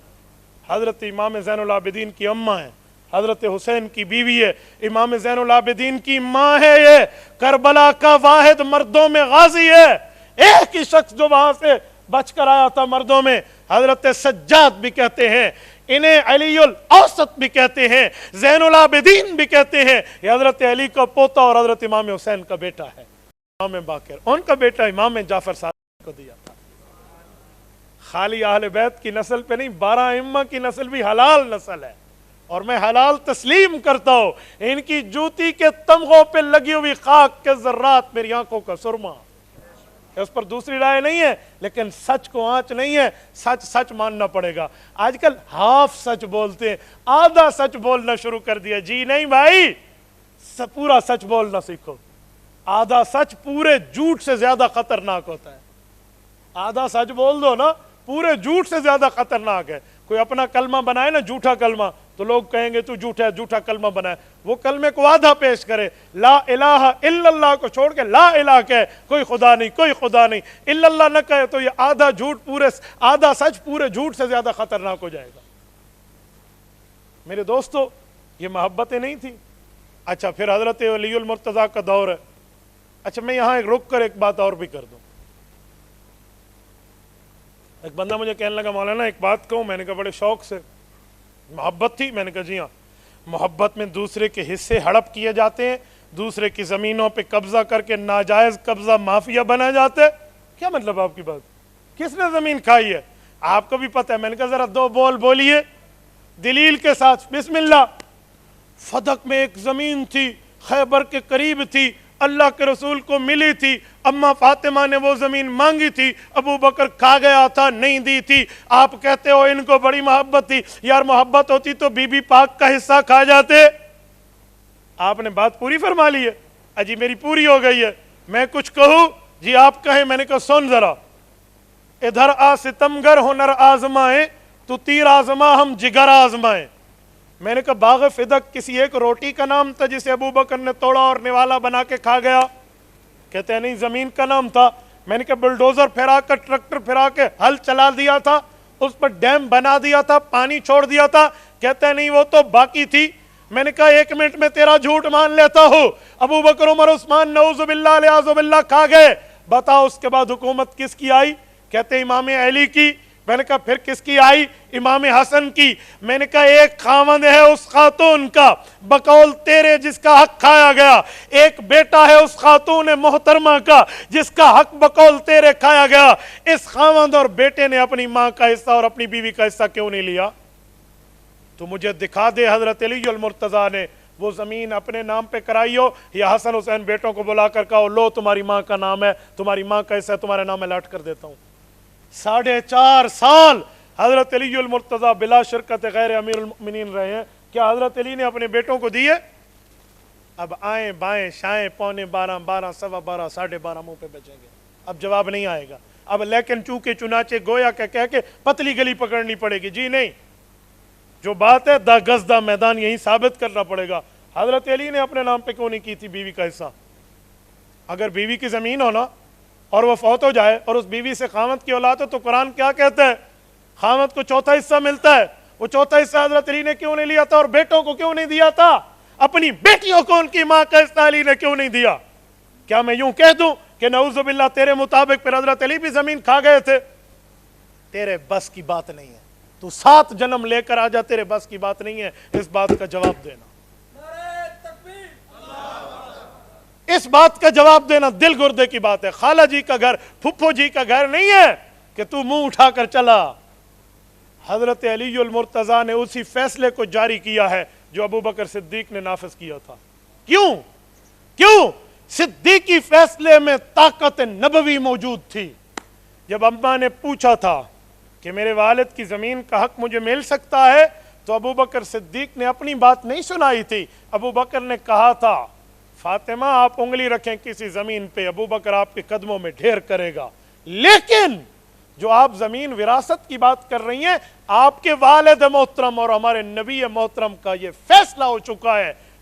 حضرت امام زین العابدین کی اماں ہیں, حضرت حسین کی بیوی ہے، امام زین العابدین کی ماں ہے، یہ کربلا کا واحد مردوں میں غازی ہے، ایک ہی شخص جو وہاں سے بچ کر آیا تھا مردوں میں، حضرت سجاد بھی کہتے ہیں، انہیں علی الاوسط بھی کہتے ہیں، زین العابدین بھی کہتے ہیں، یہ حضرت علی کا پوتا اور حضرت امام حسین کا بیٹا ہے، امام باقر ان کا بیٹا امام جعفر صادق کو دیا تھا۔ خالی اہل بیت کی نسل پہ نہیں، 12 ائمہ کی نسل بھی حلال نسل ہے، اور میں حلال تسلیم کرتا ہوں، ان کی جوتی کے تمغوں پہ لگی ہوئی خاک کے ذرات میری آنکھوں کا سرما، اس پر دوسری رائے نہیں ہے، لیکن سچ کو آنچ نہیں ہے، سچ سچ ماننا پڑے گا۔ آج کل ہاف سچ بولتے ہیں، آدھا سچ بولنا شروع کر دیا، جی نہیں بھائی، پورا سچ بولنا سیکھو، آدھا سچ پورے جھوٹ سے زیادہ خطرناک ہوتا ہے، آدھا سچ بول دو نا، پورے جھوٹ سے زیادہ خطرناک ہے۔ کوئی اپنا کلمہ بنائے نا جھوٹا کلمہ، تو لوگ کہیں گے تو جھوٹا ہے، جھوٹا کلمہ بنائے، وہ کلمے کو آدھا پیش کرے، لا الہ الا اللہ کو چھوڑ کے لا الہ کہے، کوئی خدا نہیں، کوئی خدا نہیں، الا اللہ نہ کہے، تو یہ آدھا جھوٹ آدھا سچ پورے جھوٹ سے زیادہ خطرناک ہو جائے گا۔ میرے دوستو، یہ محبتیں نہیں تھی۔ اچھا پھر حضرت علی المرتضیٰ کا دور ہے۔ اچھا میں یہاں رک کر ایک بات اور بھی کر دوں۔ ایک بندہ مجھے کہنے لگا، مولانا ایک بات کہوں، میں نے کہا بڑے شوق سے، محبت تھی؟ میں نے کہا جی ہاں، محبت میں دوسرے کے حصے ہڑپ کیے جاتے ہیں، دوسرے کی زمینوں پہ قبضہ کر کے ناجائز قبضہ مافیا بنا جاتے۔ کیا مطلب آپ کی بات؟ کس نے زمین کھائی ہے؟ آپ کو بھی پتہ ہے۔ میں نے کہا ذرا دو بول بولیے دلیل کے ساتھ۔ بسم اللہ۔ فدق میں ایک زمین تھی، خیبر کے قریب تھی، اللہ کے رسول کو ملی تھی، اماں فاطمہ نے وہ زمین مانگی تھی، ابو بکر کھا گیا تھا، نہیں دی تھی۔ آپ کہتے ہو ان کو بڑی محبت تھی، یار محبت ہوتی تو بی بی پاک کا حصہ کھا جاتے۔ آپ نے بات پوری فرما لی ہے؟ اجی میری پوری ہو گئی ہے، میں کچھ کہوں؟ جی آپ کہیں۔ میں نے کہا سن ذرا، ادھر آ ستمگر ہنر آزمائیں، تو تیر آزما ہم جگر آزمائیں۔ میں نے کہا باغ فدق کسی ایک روٹی کا نام تھا جسے ابو بکر نے توڑا اور نوالا بنا کے کھا گیا؟ کہتے ہیں نہیں، زمین کا نام تھا۔ میں نے کہا بلڈوزر پھرا کر، ٹریکٹر پھرا کے ہل چلا دیا تھا، اس پر ڈیم بنا دیا تھا، پانی چھوڑ دیا تھا؟ کہتے ہیں نہیں، وہ تو باقی تھی۔ میں نے کہا ایک منٹ میں تیرا جھوٹ مان لیتا ہوں، ابو بکر عمر عثمان نعوذ باللہ الیاذ باللہ کھا گئے، بتاؤ اس کے بعد حکومت کس کی آئی؟ کہتے ہیں امام علی کی۔ میں نے کہا پھر کس کی آئی؟ امام حسن کی۔ میں نے کہا ایک خاوند ہے اس خاتون کا بقول تیرے جس کا حق کھایا گیا، ایک بیٹا ہے اس خاتون محترمہ کا جس کا حق بقول تیرے کھایا گیا۔ اس خاوند اور بیٹے نے اپنی ماں کا حصہ اور اپنی بیوی کا حصہ کیوں نہیں لیا؟ تو مجھے دکھا دے حضرت علی المرتضیٰ نے وہ زمین اپنے نام پہ کرائی ہو، یا حسن حسین بیٹوں کو بلا کر کہو لو تمہاری ماں کا نام ہے، تمہاری ماں کا حصہ تمہارے نام میں لاٹ کر دیتا ہوں۔ 4.5 سال حضرت علی المرتضیٰ بلا شرکت غیر امیر المؤمنین رہے ہیں۔ کیا حضرت علی نے اپنے بیٹوں کو دیے؟ اب آئیں بائیں شائیں، 11:45 12 سوا 12 12:30 منہ پہ بچیں گے، اب جواب نہیں آئے گا اب، لیکن چونکہ چنانچہ گویا کہہ کے پتلی گلی پکڑنی پڑے گی۔ جی نہیں، جو بات ہے دا گز دا میدان یہی ثابت کرنا پڑے گا۔ حضرت علی نے اپنے نام پہ کیوں نہیں کی تھی بیوی کا حصہ؟ اگر بیوی کی زمین ہونا اور وہ فوت ہو جائے اور اس بیوی سے خاوند کی اولاد ہو تو قرآن کیا کہتا ہے؟ خاوند کو چوتھا حصہ ملتا ہے۔ وہ چوتھا حصہ حضرت علی نے کیوں نہیں لیا تھا اور بیٹوں کو کیوں نہیں دیا تھا؟ اپنی بیٹیوں کو ان کی ماں کا حصہ علی نے کیوں نہیں دیا؟ کیا میں یوں کہہ دوں کہ نعوذ باللہ تیرے مطابق پھر حضرت علی بھی زمین کھا گئے تھے؟ تیرے بس کی بات نہیں ہے، تو 7 جنم لے کر آ جا، تیرے بس کی بات نہیں ہے اس بات کا جواب دینا۔ اس بات کا جواب دینا دل گردے کی بات ہے۔ خالہ جی کا گھر، پھپھو جی کا گھر نہیں ہے کہ تو منہ اٹھا کر چلا۔ حضرت علی المرتضیٰ نے اسی فیصلے کو جاری کیا ہے جو ابو بکر صدیق نے نافذ کیا تھا۔ کیوں؟ صدیقی فیصلے میں طاقت نبوی موجود تھی۔ جب اماں نے پوچھا تھا کہ میرے والد کی زمین کا حق مجھے مل سکتا ہے، تو ابو بکر صدیق نے اپنی بات نہیں سنائی تھی۔ ابو بکر نے کہا تھا فاطمہ آپ انگلی رکھیں کسی زمین پہ، ابو بکر آپ کے قدموں میں ڈھیر کرے گا۔ لیکن جو آپ زمین وراثت کی بات کر رہی ہیں، آپ کے والد محترم اور ہمارے نبی محترم کا یہ فیصلہ ہو چکا ہے،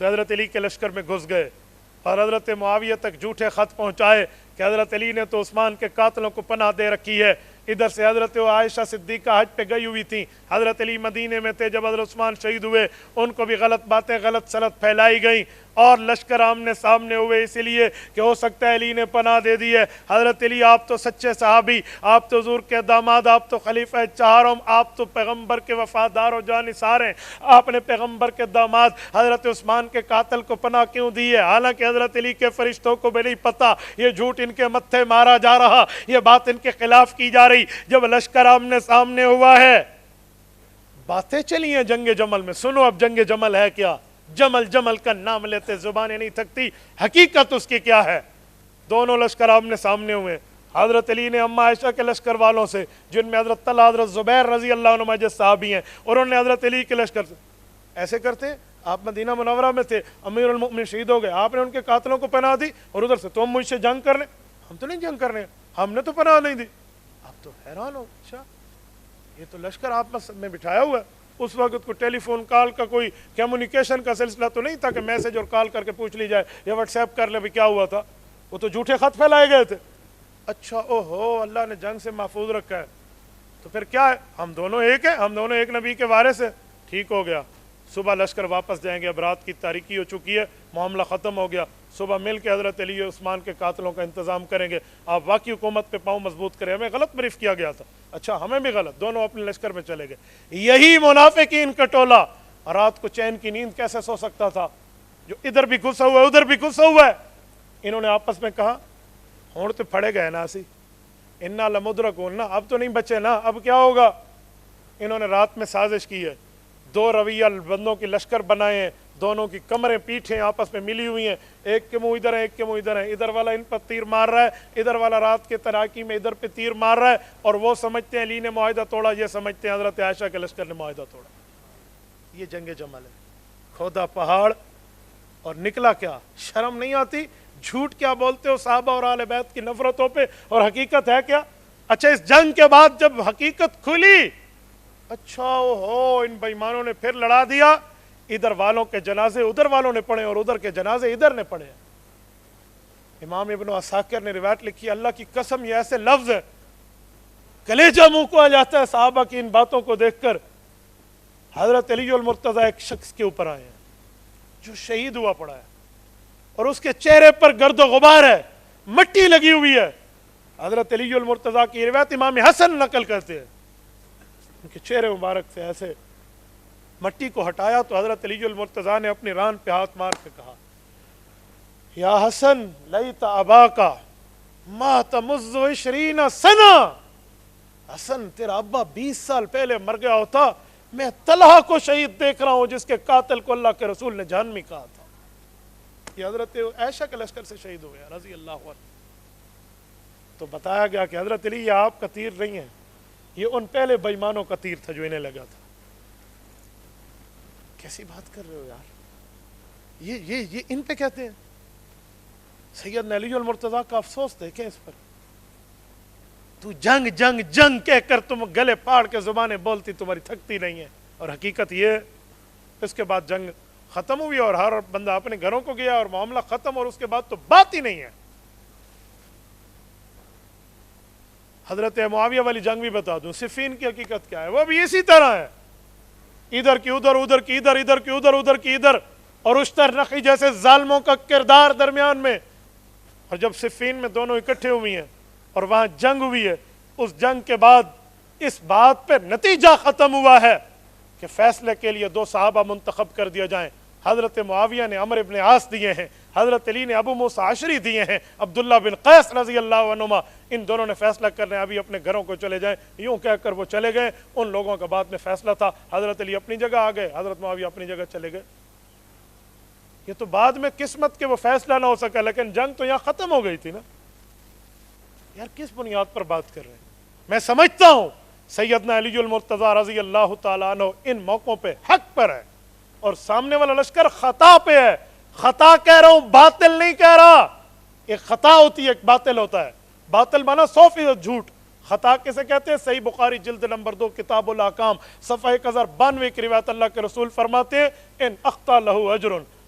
تو حضرت علی کے لشکر میں گھس گئے اور حضرت معاویہ تک جھوٹے خط پہنچائے کہ حضرت علی نے تو عثمان کے قاتلوں کو پناہ دے رکھی ہے. ادھر سے حضرت عائشہ صدیقہ حج پہ گئی ہوئی تھیں, حضرت علی مدینے میں تھے جب حضرت عثمان شہید ہوئے, ان کو بھی غلط باتیں غلط سلط پھیلائی گئیں اور لشکر آمنے سامنے ہوئے اسی لیے کہ ہو سکتا ہے علی نے پناہ دے دی ہے. حضرت علی آپ تو سچے صحابی, آپ تو حضور کے داماد, آپ تو خلیفہ چہارم, آپ تو پیغمبر کے وفادار و جانثار ہیں, آپ نے پیغمبر کے داماد حضرت عثمان کے قاتل کو پناہ کیوں دی ہے؟ حالانکہ حضرت علی کے فرشتوں کو بھی نہیں پتہ یہ جھوٹ ان کے متھے مارا جا رہا, یہ بات ان کے خلاف کی جا رہی. جب لشکر آمنے سامنے ہوا ہے, باتیں چلی ہیں جنگ جمل میں. سنو اب جنگ جمل ہے کیا. جمل جمل کا نام لیتے زبانیں نہیں تھکتی, حقیقت اس کی کیا ہے. دونوں لشکر آمنے سامنے ہوئے. حضرت علی نے اما عائشہ کے لشکر والوں سے, جن میں حضرت طلحہ حضرت زبیر رضی اللہ عنہ جو صحابی ہیں, اور انہوں نے حضرت علی کے لشکر سے ایسے کرتے. آپ مدینہ منورہ میں تھے, امیر المؤمنین شہید ہو گئے, آپ نے ان کے قاتلوں کو پناہ دی, اور ادھر سے تم مجھ سے جنگ کرنے. ہم تو نہیں جنگ کرنے, ہم نے تو پناہ نہیں دی. آپ تو حیران ہو, اچھا یہ تو لشکر آپ میں بٹھایا ہوا ہے. اس وقت کو ٹیلی فون کال کا کوئی کمیونیکیشن کا سلسلہ تو نہیں تھا کہ میسج اور کال کر کے پوچھ لی جائے یا واٹس ایپ کر لے بھی کیا ہوا تھا. وہ تو جھوٹے خط پھیلائے گئے تھے. اچھا او ہو, اللہ نے جنگ سے محفوظ رکھا ہے. تو پھر کیا ہے, ہم دونوں ایک ہیں, ہم دونوں ایک نبی کے وارث ہیں. ٹھیک ہو گیا, صبح لشکر واپس جائیں گے, اب رات کی تاریکی ہو چکی ہے, معاملہ ختم ہو گیا. صبح مل کے حضرت علی عثمان کے قاتلوں کا انتظام کریں گے. آپ واقعی حکومت پہ پاؤں مضبوط کریں. ہمیں غلط بریف کیا گیا تھا, اچھا ہمیں بھی غلط, دونوں اپنے لشکر میں چلے گئے. یہی منافقین کا ٹولہ رات کو چین کی نیند کیسے سو سکتا تھا, جو ادھر بھی گھسا ہوا ہے ادھر بھی گھسا ہوا ہے. انہوں نے آپس میں کہا ہونٹ تو پھڑے گئے نا سی, انا لمدرکون نا, اب تو نہیں بچے نا, اب کیا ہوگا. انہوں نے رات میں سازش کی ہے, دو رویہ بندوں کی لشکر بنائے ہیں, دونوں کی کمریں پیٹھیں آپس میں ملی ہوئی ہیں, ایک کے منہ ادھر ہے ایک کے منہ ادھر ہے, ادھر والا ان پر تیر مار رہا ہے, ادھر والا رات کے تراکی میں ادھر پہ تیر مار رہا ہے, اور وہ سمجھتے ہیں علی نے معاہدہ توڑا, یہ سمجھتے ہیں حضرت عائشہ کے لشکر نے معاہدہ توڑا. یہ جنگ جمل ہے. کھودا پہاڑ اور نکلا کیا. شرم نہیں آتی, جھوٹ کیا بولتے ہو صحابہ اور اہل بیت کی نفرتوں پہ, اور حقیقت ہے کیا. اچھا اس جنگ کے بعد جب حقیقت کھلی, اچھا ہو ان بےایمانوں نے پھر لڑا دیا, ادھر والوں کے جنازے ادھر والوں نے پڑھے اور ادھر کے جنازے ادھر نے پڑھے. امام ابن عساکر نے روایت لکھی, اللہ کی قسم یہ ایسے لفظ ہے کلیجہ منہ کو آ جاتا ہے صحابہ کی ان باتوں کو دیکھ کر. حضرت علی المرتضیٰ ایک شخص کے اوپر آئے ہیں جو شہید ہوا پڑا ہے, اور اس کے چہرے پر گرد و غبار ہے, مٹی لگی ہوئی ہے. حضرت علی المرتضیٰ کی روایت امام حسن نقل کرتے ہیں, ان کے چہرے مبارک سے ایسے مٹی کو ہٹایا تو حضرت علی المرتضیٰ نے اپنی ران پہ ہاتھ مار کے کہا, یا حسن لیت اباکا مات منذ 20 سنہ. حسن تیرا ابا 20 سال پہلے مر گیا ہوتا, میں طلحہ کو شہید دیکھ رہا ہوں جس کے قاتل کو اللہ کے رسول نے جہنمی کہا تھا. یہ حضرت عائشہ کے لشکر سے شہید ہو گیا رضی اللہ عنہ. تو بتایا گیا کہ حضرت علی یہ آپ کا تیر نہیں ہے, یہ ان پہلے بےایمانوں کا تیر تھا جو انہیں لگا تھا. کیسی بات کر رہے ہو یار, یہ ان پہ کہتے ہیں. سیدنا علی المرتضیٰ کا افسوس دیکھیں اس پر. تو جنگ جنگ جنگ کہہ کر تم گلے پھاڑ کے زبانیں بولتی, تمہاری تھکتی نہیں ہے. اور حقیقت یہ, اس کے بعد جنگ ختم ہوئی اور ہر بندہ اپنے گھروں کو گیا اور معاملہ ختم, اور اس کے بعد تو بات ہی نہیں ہے. حضرت معاویہ والی جنگ بھی بتا دوں, صفین کی حقیقت کیا ہے, وہ بھی اسی طرح ہے. ادھر کی ادھر, ادھر کی ادھر, ادھر کی ادھر, ادھر کی ادھر, اور اشتر نقی جیسے ظالموں کا کردار درمیان میں. اور جب صفین میں دونوں اکٹھے ہوئی ہیں اور وہاں جنگ ہوئی ہے, اس جنگ کے بعد اس بات پہ نتیجہ ختم ہوا ہے کہ فیصلے کے لیے 2 صحابہ منتخب کر دیا جائیں. حضرت معاویہ نے عمرو ابن عاص دیے ہیں, حضرت علی نے ابو موسیٰ عشری دیے ہیں, عبداللہ بن قیس رضی اللہ عنہما. ان دونوں نے فیصلہ کرنے ابھی اپنے گھروں کو چلے جائیں, یوں کہہ کر وہ چلے گئے. ان لوگوں کا بعد میں فیصلہ تھا, حضرت علی اپنی جگہ آ گئے, حضرت معاویہ اپنی جگہ چلے گئے. یہ تو بعد میں قسمت کے وہ فیصلہ نہ ہو سکا, لیکن جنگ تو یہاں ختم ہو گئی تھی نا یار. کس بنیاد پر بات کر رہے ہیں. میں سمجھتا ہوں سیدنا علی المرتضیٰ رضی اللہ تعالیٰ عنہ ان موقعوں پہ حق پر ہے, اور سامنے والا لشکر خطا پہ ہے. خطا کہہ رہا ہوں, باطل نہیں کہہ رہا. ایک خطا ہوتی ہے, ایک باطل ہوتا ہے. باطل مانا 100% جھوٹ. خطا کسے کہتے ہیں؟ صحیح بخاری جلد نمبر 2 کتاب الاحکام صفحہ 1092 کی روایت اللہ کے رسول فرماتے ہیں, ان اخطا لہو اجر,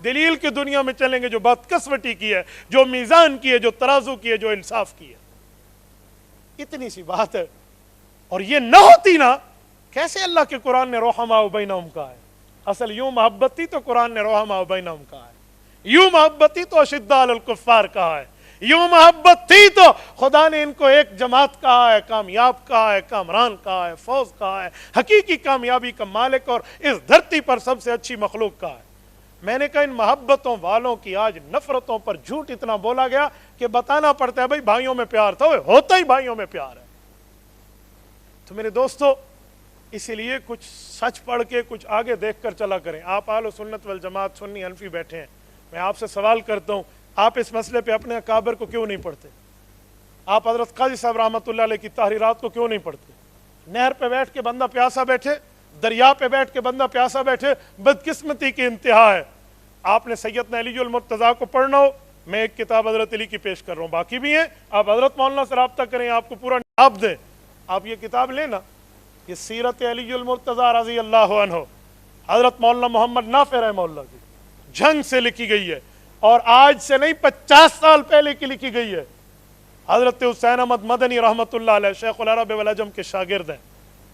دلیل کی دنیا میں چلیں گے جو بات کسوٹی کی ہے، جو میزان کی ہے، جو ترازو کی ہے، جو انصاف کی ہے. اتنی سی بات ہے. اور یہ نہ ہوتی نا، کیسے اللہ کے قرآن نے رحماء بینہم کہا ہے؟ اصل یوں محبت تھی تو قرآن نے رحماء بینہم کہا ہے. یوں محبت تھی تو اشداء علی الکفار کہا ہے. یوں محبت تھی تو خدا نے ان کو ایک جماعت کہا ہے، کامیاب کہا ہے، کامران کہا ہے، فوز کہا ہے، حقیقی کامیابی کا مالک اور اس دھرتی پر سب سے اچھی مخلوق کہا ہے. میں نے کہا ان محبتوں والوں کی آج نفرتوں پر جھوٹ اتنا بولا گیا کہ بتانا پڑتا ہے بھائی بھائیوں میں پیار تھا، ہوتا ہی بھائیوں میں پیار ہے. تو میرے دوستو، اسی لیے کچھ سچ پڑھ کے کچھ آگے دیکھ کر چلا کریں. آپ اہل سنت والجماعت سنی حنفی بیٹھے ہیں، میں آپ سے سوال کرتا ہوں، آپ اس مسئلے پہ اپنے اکابر کو کیوں نہیں پڑھتے؟ آپ حضرت قاضی صاحب رحمۃ اللہ علیہ کی تحریرات کو کیوں نہیں پڑھتے؟ نہر پہ بیٹھ کے بندہ پیاسا بیٹھے، دریا پہ بیٹھ کے بندہ پیاسا بیٹھے، بدقسمتی کی انتہا ہے. آپ نے سیدنا علی المرتضیٰ کو پڑھنا ہو، میں ایک کتاب حضرت علی کی پیش کر رہا ہوں، باقی بھی ہیں، آپ حضرت مولانا سے رابطہ کریں، آپ کو پورا نصاب دیں. آپ یہ کتاب لیں نا، یہ سیرت علی المرتضیٰ رضی اللہ عنہ حضرت مولانا محمد نافع رحمہ اللہ کی جنگ سے لکھی گئی ہے، اور آج سے نہیں 50 سال پہلے کی لکھی گئی ہے. حضرت حسین احمد مدنی رحمۃ اللہ علیہ شیخ العرب والعجم کے شاگرد ہیں،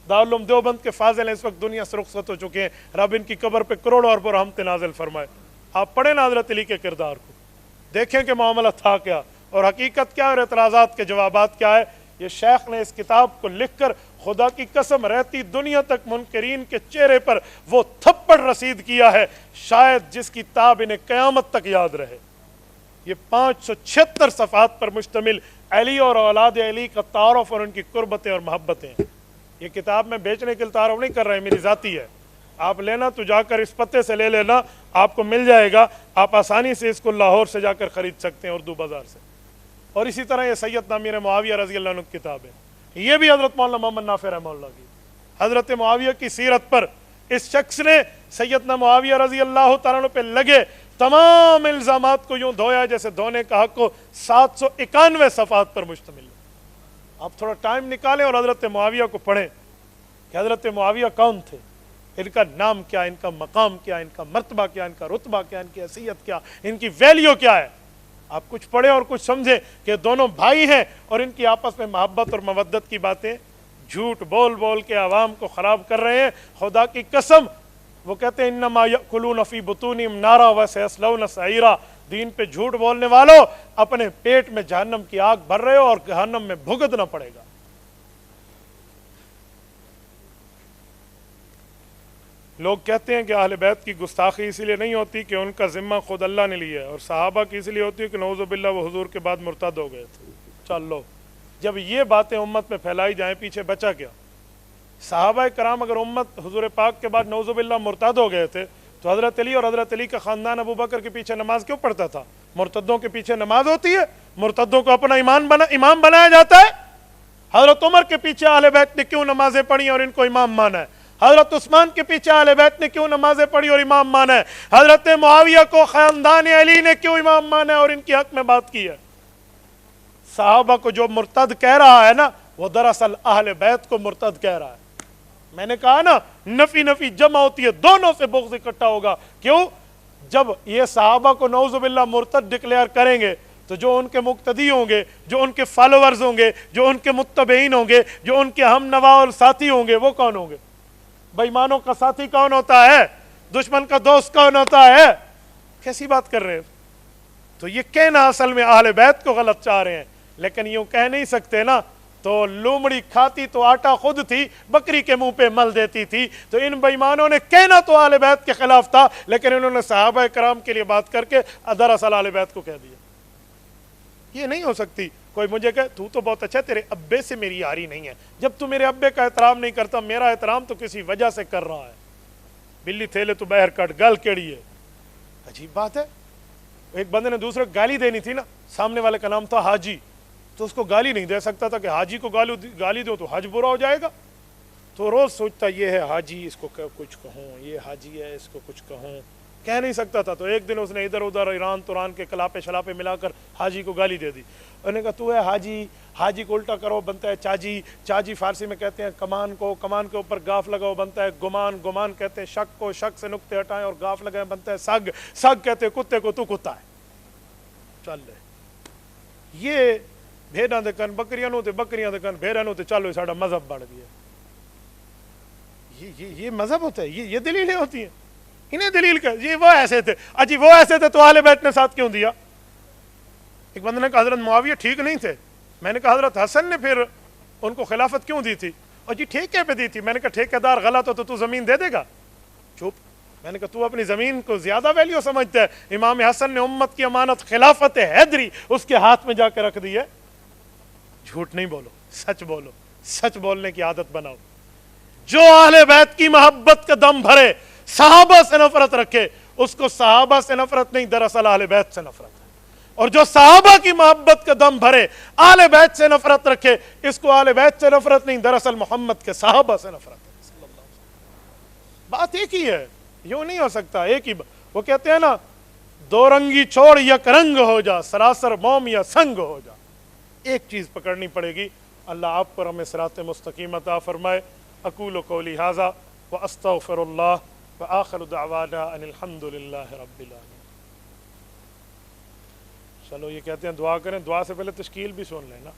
دارالعلوم دیوبند کے فاضل ہیں، اس وقت دنیا سے رخصت ہو چکے ہیں. رب ان کی قبر پہ کروڑوں اربوں رحمت نازل فرمائے. آپ پڑھیں نا حضرت علی کے کردار کو، دیکھیں کہ معاملہ تھا کیا اور حقیقت کیا اور اعتراضات کے جوابات کیا ہے. یہ شیخ نے اس کتاب کو لکھ کر خدا کی قسم رہتی دنیا تک منکرین کے چہرے پر وہ تھپڑ رسید کیا ہے شاید جس کی تاب انہیں قیامت تک یاد رہے. یہ 576 صفحات پر مشتمل علی اور اولاد علی کا تعارف اور ان کی قربتیں اور محبتیں ہیں. یہ کتاب میں بیچنے کے لیے تعارف نہیں کر رہا ہے، میری ذاتی ہے. آپ لینا تو جا کر اس پتے سے لے لینا، آپ کو مل جائے گا. آپ آسانی سے اس کو لاہور سے جا کر خرید سکتے ہیں، اردو بازار سے. اور اسی طرح یہ سیدنا امیر معاویہ رضی اللہ عنہ کی کتاب ہے، یہ بھی حضرت مولانا محمد نافع رحمہ اللہ کی. حضرت معاویہ کی سیرت پر اس شخص نے سیدنا معاویہ رضی اللہ تعالیٰ عنہ پہ لگے تمام الزامات کو یوں دھویا جیسے دھونے کا حق کو. 791 صفحات پر مشتمل ہے. آپ تھوڑا ٹائم نکالیں اور حضرت معاویہ کو پڑھیں کہ حضرت معاویہ کون تھے، ان کا نام کیا، ان کا مقام کیا، ان کا مرتبہ کیا، ان کا رتبہ کیا، ان کی حیثیت کیا، ان کی ویلیو کیا ہے. آپ کچھ پڑھیں اور کچھ سمجھیں کہ دونوں بھائی ہیں اور ان کی آپس میں محبت اور مودت کی باتیں جھوٹ بول بول کے عوام کو خراب کر رہے ہیں. خدا کی قسم وہ کہتے ہیں انما یأکلون فی بطونہم نارا وسیصلون سعیرا. دین پہ جھوٹ بولنے والوں اپنے پیٹ میں جہنم کی آگ بھر رہے ہو اور جہنم میں بھگتنا پڑے گا. لوگ کہتے ہیں کہ اہل بیت کی گستاخی اسی لیے نہیں ہوتی کہ ان کا ذمہ خود اللہ نے لیا ہے، اور صحابہ کی اسی لیے ہوتی ہے کہ نعوذ باللہ وہ حضور کے بعد مرتد ہو گئے تھے. چلو جب یہ باتیں امت میں پھیلائی جائیں پیچھے بچا کیا؟ صحابہ کرام اگر امت حضور پاک کے بعد نعوذ باللہ مرتد ہو گئے تھے تو حضرت علی اور حضرت علی کا خاندان ابو بکر کے پیچھے نماز کیوں پڑھتا تھا؟ مرتدوں کے پیچھے نماز ہوتی ہے؟ مرتدوں کو اپنا امام بنایا جاتا ہے؟ حضرت عمر کے پیچھے اہل بیت نے کیوں نمازیں پڑھی اور ان کو امام مانا ہے؟ حضرت عثمان کے پیچھے اہل بیت نے کیوں نمازیں پڑھی اور امام مانا ہے؟ حضرت معاویہ کو خاندان علی نے کیوں امام مانا ہے اور ان کی حق میں بات کی ہے؟ صحابہ کو جو مرتد کہہ رہا ہے نا، وہ دراصل اہل بیت کو مرتد کہہ رہا ہے. میں نے کہا نا نفی جمع ہوتی ہے، دونوں سے بغض اکٹھا ہوگا. کیوں؟ جب یہ صحابہ کو نعوذ باللہ مرتد ڈکلیئر کریں گے تو جو ان کے مقتدی ہوں گے، جو ان کے فالوورز ہوں گے، جو ان کے متبعین ہوں گے، جو ان کے ہم نوا اور ساتھی ہوں گے، وہ کون ہوں گے؟ بے ایمانوں کا ساتھی کون ہوتا ہے؟ دشمن کا دوست کون ہوتا ہے؟ کیسی بات کر رہے ہیں؟ تو یہ کہنا اصل میں اہل بیت کو غلط چاہ رہے ہیں، لیکن یوں کہہ نہیں سکتے نا. تو لومڑی کھاتی تو آٹا خود تھی، بکری کے منہ پہ مل دیتی تھی. تو ان بے ایمانوں نے کہنا تو اہل بیت کے خلاف تھا، لیکن انہوں نے صحابہ کرام کے لیے بات کر کے دراصل اہل بیت کو کہہ دیا. یہ نہیں ہو سکتی. کوئی مجھے کہے تو بہت اچھا، تیرے ابے سے میری یاری نہیں ہے. جب تو میرے ابے کا احترام نہیں کرتا، میرا احترام تو کسی وجہ سے کر رہا ہے. بلی تھیلے تو باہر کٹ، گل کیڑی ہے. عجیب بات ہے. ایک بندے نے دوسرے کو گالی دینی تھی نا، سامنے والے کا نام تھا حاجی، تو اس کو گالی نہیں دے سکتا تھا کہ حاجی کو گالی دو تو حج برا ہو جائے گا. تو روز سوچتا یہ ہے حاجی، اس کو کچھ کہوں، یہ حاجی ہے اس کو کچھ کہوں، کہہ نہیں سکتا تھا، تو ایک دن اس نے ادھر ادھر ایران توران کے کلاپے شلاپے ملا کر حاجی کو گالی دے دی. انہوں نے کہا تو ہے حاجی، حاجی کو الٹا کرو بنتا ہے چاجی، چاجی فارسی میں کہتے ہیں کمان کو، کمان کے اوپر گاف لگاؤ بنتا ہے گمان، گمان کہتے ہیں شک کو، شک سے نقطے ہٹائیں اور گاف لگائیں بنتا ہے سگ، سگ کہتے ہیں کتے کو تو کتا ہے. چل رہے یہ بھیڑاں دے کن بکریاں نو تے بکریاں دے کن بھیڑاں نو تے چلو ساڈا مذہب بڑھ گیا. یہ مذہب ہوتا ہے، یہ دلیلیں ہوتی ہیں. انہیں دلیل کہ یہ وہ ایسے تھے، اجی وہ ایسے تھے تو اہل بیت نے ساتھ کیوں دیا؟ ایک بندے نے کہا حضرت معاویہ ٹھیک نہیں تھے. میں نے کہا حضرت حسن نے پھر ان کو خلافت کیوں دی تھی؟ اور جی ٹھیکے پہ دی تھی. میں نے کہا ٹھیکے دار غلط ہو تو زمین دے دے گا؟ چپ. میں نے کہا تو اپنی زمین کو زیادہ ویلیو سمجھتا ہے. امام حسن نے امت کی امانت خلافت حیدری اس کے ہاتھ میں جا کے رکھ دی ہے. جھوٹ نہیں بولو، سچ بولو، سچ بولنے کی عادت بناؤ. جو اہل بیت کی محبت کا دم بھرے، صحابہ سے نفرت رکھے، اس کو صحابہ سے نفرت نہیں، دراصل اہل بیت سے نفرت ہے. اور جو صحابہ کی محبت کا دم بھرے، اہل بیت سے نفرت رکھے، اس کو اہل بیت سے نفرت نہیں، دراصل محمد کے صحابہ سے نفرت ہے. بات ایک ہی ہے، یوں نہیں ہو سکتا. ایک ہی وہ کہتے ہیں نا، دو رنگی چھوڑ یک رنگ ہو جا، سراسر موم یا سنگ ہو جا. ایک چیز پکڑنی پڑے گی. اللہ آپ پر ہمیں صراط مستقیم عطا فرمائے. اقول قولی ھذا واستغفر اللہ وآخر دعوانا ان الحمد للہ رب العالمین. چلو یہ کہتے ہیں دعا کریں، دعا سے پہلے تشکیل بھی سن لیں نا.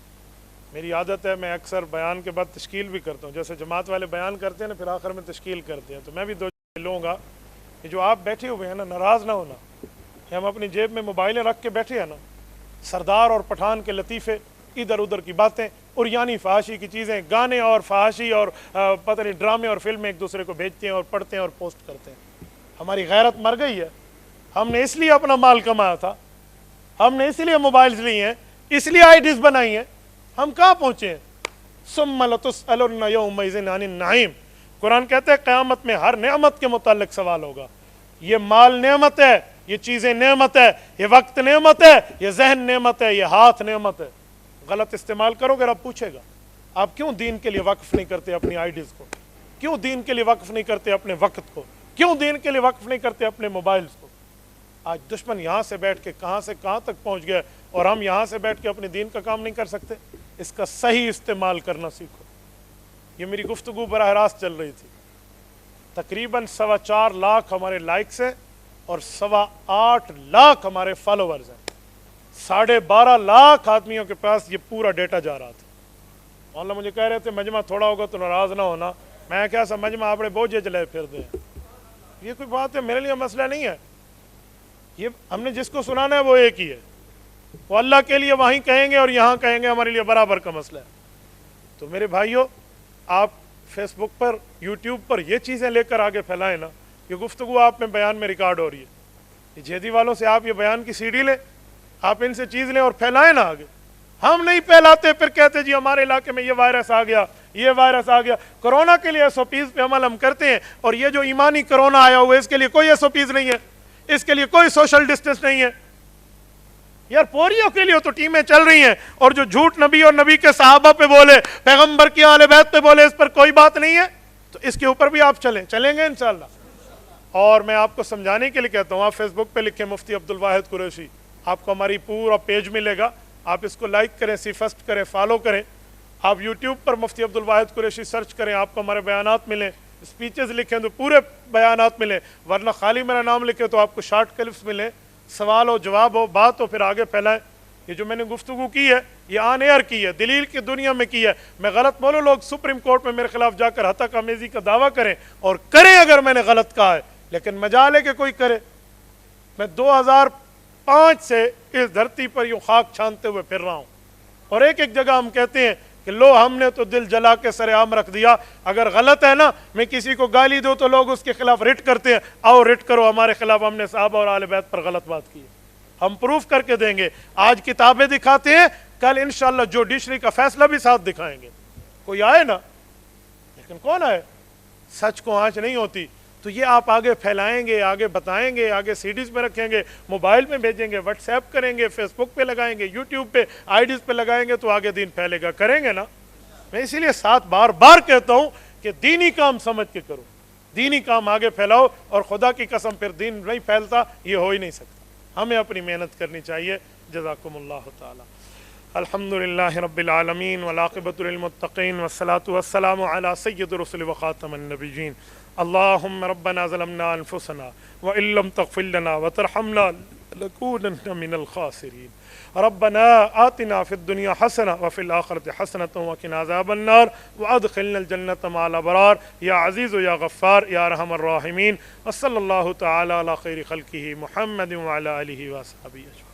میری عادت ہے میں اکثر بیان کے بعد تشکیل بھی کرتا ہوں. جیسے جماعت والے بیان کرتے ہیں نا، پھر آخر میں تشکیل کرتے ہیں، تو میں بھی دو لوں گا. یہ جو آپ بیٹھے ہوئے ہیں نا، ناراض نہ ہونا. ہم اپنی جیب میں موبائلیں رکھ کے بیٹھے ہیں نا، سردار اور پٹھان کے لطیفے، ادھر ادھر کی باتیں اور یعنی فحاشی کی چیزیں، گانے اور فحاشی اور پتہ نہیں ڈرامے اور فلمیں ایک دوسرے کو بھیجتے ہیں اور پڑھتے ہیں اور پوسٹ کرتے ہیں. ہماری غیرت مر گئی ہے. ہم نے اس لیے اپنا مال کمایا تھا، ہم نے اس لیے موبائلز لی ہیں، اس لیے آئی ڈیز بنائی ہیں. ہم کہاں پہنچے ہیں؟ ثم لتسألن یومئذ عن النعیم. قرآن کہتے ہیں قیامت میں ہر نعمت کے متعلق سوال ہوگا. یہ مال نعمت ہے، یہ چیزیں نعمت ہے، یہ وقت نعمت ہے، یہ ذہن نعمت ہے، یہ ہاتھ نعمت ہے. غلط استعمال کرو گے رب پوچھے گا آپ کیوں دین کے لیے وقف نہیں کرتے اپنی آئیڈیز کو، کیوں دین کے لیے وقف نہیں کرتے اپنے وقت کو، کیوں دین کے لیے وقف نہیں کرتے اپنے موبائلز کو. آج دشمن یہاں سے بیٹھ کے کہاں سے کہاں تک پہنچ گیا، اور ہم یہاں سے بیٹھ کے اپنے دین کا کام نہیں کر سکتے. اس کا صحیح استعمال کرنا سیکھو. یہ میری گفتگو براہ راست چل رہی تھی. تقریباً 4.25 لاکھ ہمارے لائکس ہیں اور 8.25 لاکھ ہمارے فالوورز ہیں. 12.5 لاکھ آدمیوں کے پاس یہ پورا ڈیٹا جا رہا تھا. مولانا مجھے کہہ رہے تھے مجمع تھوڑا ہوگا تو ناراض نہ ہونا. میں کیا سا مجمع آپ نے بوجھے چلے پھر دیں. یہ کوئی بات ہے، میرے لیے مسئلہ نہیں ہے. یہ ہم نے جس کو سنانا ہے وہ ایک ہی ہے، وہ اللہ کے لیے وہیں کہیں گے اور یہاں کہیں گے، ہمارے لیے برابر کا مسئلہ ہے. تو میرے بھائیوں، آپ فیس بک پر، یوٹیوب پر یہ چیزیں لے کر آگے پھیلائیں نا. یہ گفتگو آپ میں بیان میں ریکارڈ ہو رہی ہے. یہ جہدی والوں سے آپ یہ بیان کی CD لیں، آپ ان سے چیز لیں اور پھیلائیں نا آگے. ہم نہیں پھیلاتے، پھر کہتے جی ہمارے علاقے میں یہ وائرس آ گیا، یہ وائرس آ گیا. کرونا کے لیے SOPs پہ عمل ہم کرتے ہیں، اور یہ جو ایمانی کرونا آیا ہوا ہے اس کے لیے کوئی SOPs نہیں ہے، اس کے لیے کوئی سوشل ڈسٹینس نہیں ہے. یار پوریوں کے لیے تو ٹیمیں چل رہی ہیں، اور جو جھوٹ نبی اور نبی کے صحابہ پہ بولے، پیغمبر کی اہل بیت پہ بولے، اس پر کوئی بات نہیں ہے. تو اس کے اوپر بھی آپ چلیں گے انشاءاللہ. اور میں آپ کو سمجھانے کے لیے کہتا ہوں، آپ فیس بک پہ لکھیں مفتی عبدالواحد قریشی، آپ کو ہماری پورا پیج ملے گا. آپ اس کو لائک کریں، سی فرسٹ کریں، فالو کریں. آپ یوٹیوب پر مفتی عبدالواحد قریشی سرچ کریں، آپ کو ہمارے بیانات ملیں. اسپیچز لکھیں تو پورے بیانات ملیں، ورنہ خالی میرا نام لکھیں تو آپ کو شارٹ کلپس ملیں. سوال ہو، جواب ہو، بات ہو، پھر آگے پھیلائیں. یہ جو میں نے گفتگو کی ہے یہ آن ایئر کی ہے، دلیل کی دنیا میں کی ہے. میں غلط بولوں، لوگ سپریم کورٹ میں میرے خلاف جا کر ہتک آمیزی کا دعویٰ کریں، اور کریں اگر میں نے غلط کہا ہے، لیکن مجال ہے کہ کوئی کرے. میں 2005 سے اس دھرتی پر یوں خاک چھانتے ہوئے پھر رہا ہوں، اور ایک ایک جگہ ہم کہتے ہیں کہ لو ہم نے تو دل جلا کے سر عام رکھ دیا. اگر غلط ہے نا، میں کسی کو گالی دوں تو لوگ اس کے خلاف رٹ کرتے ہیں. آؤ رٹ کرو ہمارے خلاف، ہم نے صحابہ اور اہل بیت پر غلط بات کی ہے، ہم پروف کر کے دیں گے. آج کتابیں دکھاتے ہیں، کل انشاءاللہ جوڈیشری کا فیصلہ بھی ساتھ دکھائیں گے. کوئی آئے نا، لیکن کون آئے؟ سچ کو آنچ نہیں ہوتی. تو یہ آپ آگے پھیلائیں گے، آگے بتائیں گے، آگے CDs میں رکھیں گے، موبائل میں بھیجیں گے، واٹس ایپ کریں گے، فیس بک پہ لگائیں گے، یوٹیوب پہ آئیڈیز پہ لگائیں گے، تو آگے دین پھیلے گا. کریں گے نا؟ میں اسی لیے بار بار کہتا ہوں کہ دینی کام سمجھ کے کرو. دینی کام آگے پھیلاؤ، اور خدا کی قسم پھر دین نہیں پھیلتا، یہ ہو ہی نہیں سکتا۔ ہمیں اپنی محنت کرنی چاہیے۔ جزاکم اللہ تعالی۔ الحمد للہ رب العالمین والعاقبۃ للمتقین والصلاۃ والسلام علی سید الرسل وخاتم النبیین۔ اللہم ربنا ظلمنا انفسنا وان لم تغفر لنا وترحمنا لنکونن من الخاسرین۔ ربنا آتنا فی الدنیا حسنہ وفی الآخرۃ حسنۃ وقنا عذاب النار وادخلنا الجنۃ مع الابرار یا عزیز یا غفار یا ارحم الراحمین۔ وصلی اللہ تعالی علی خیر خلقہ محمد وعلی آلہ وصحبہ اجمعین۔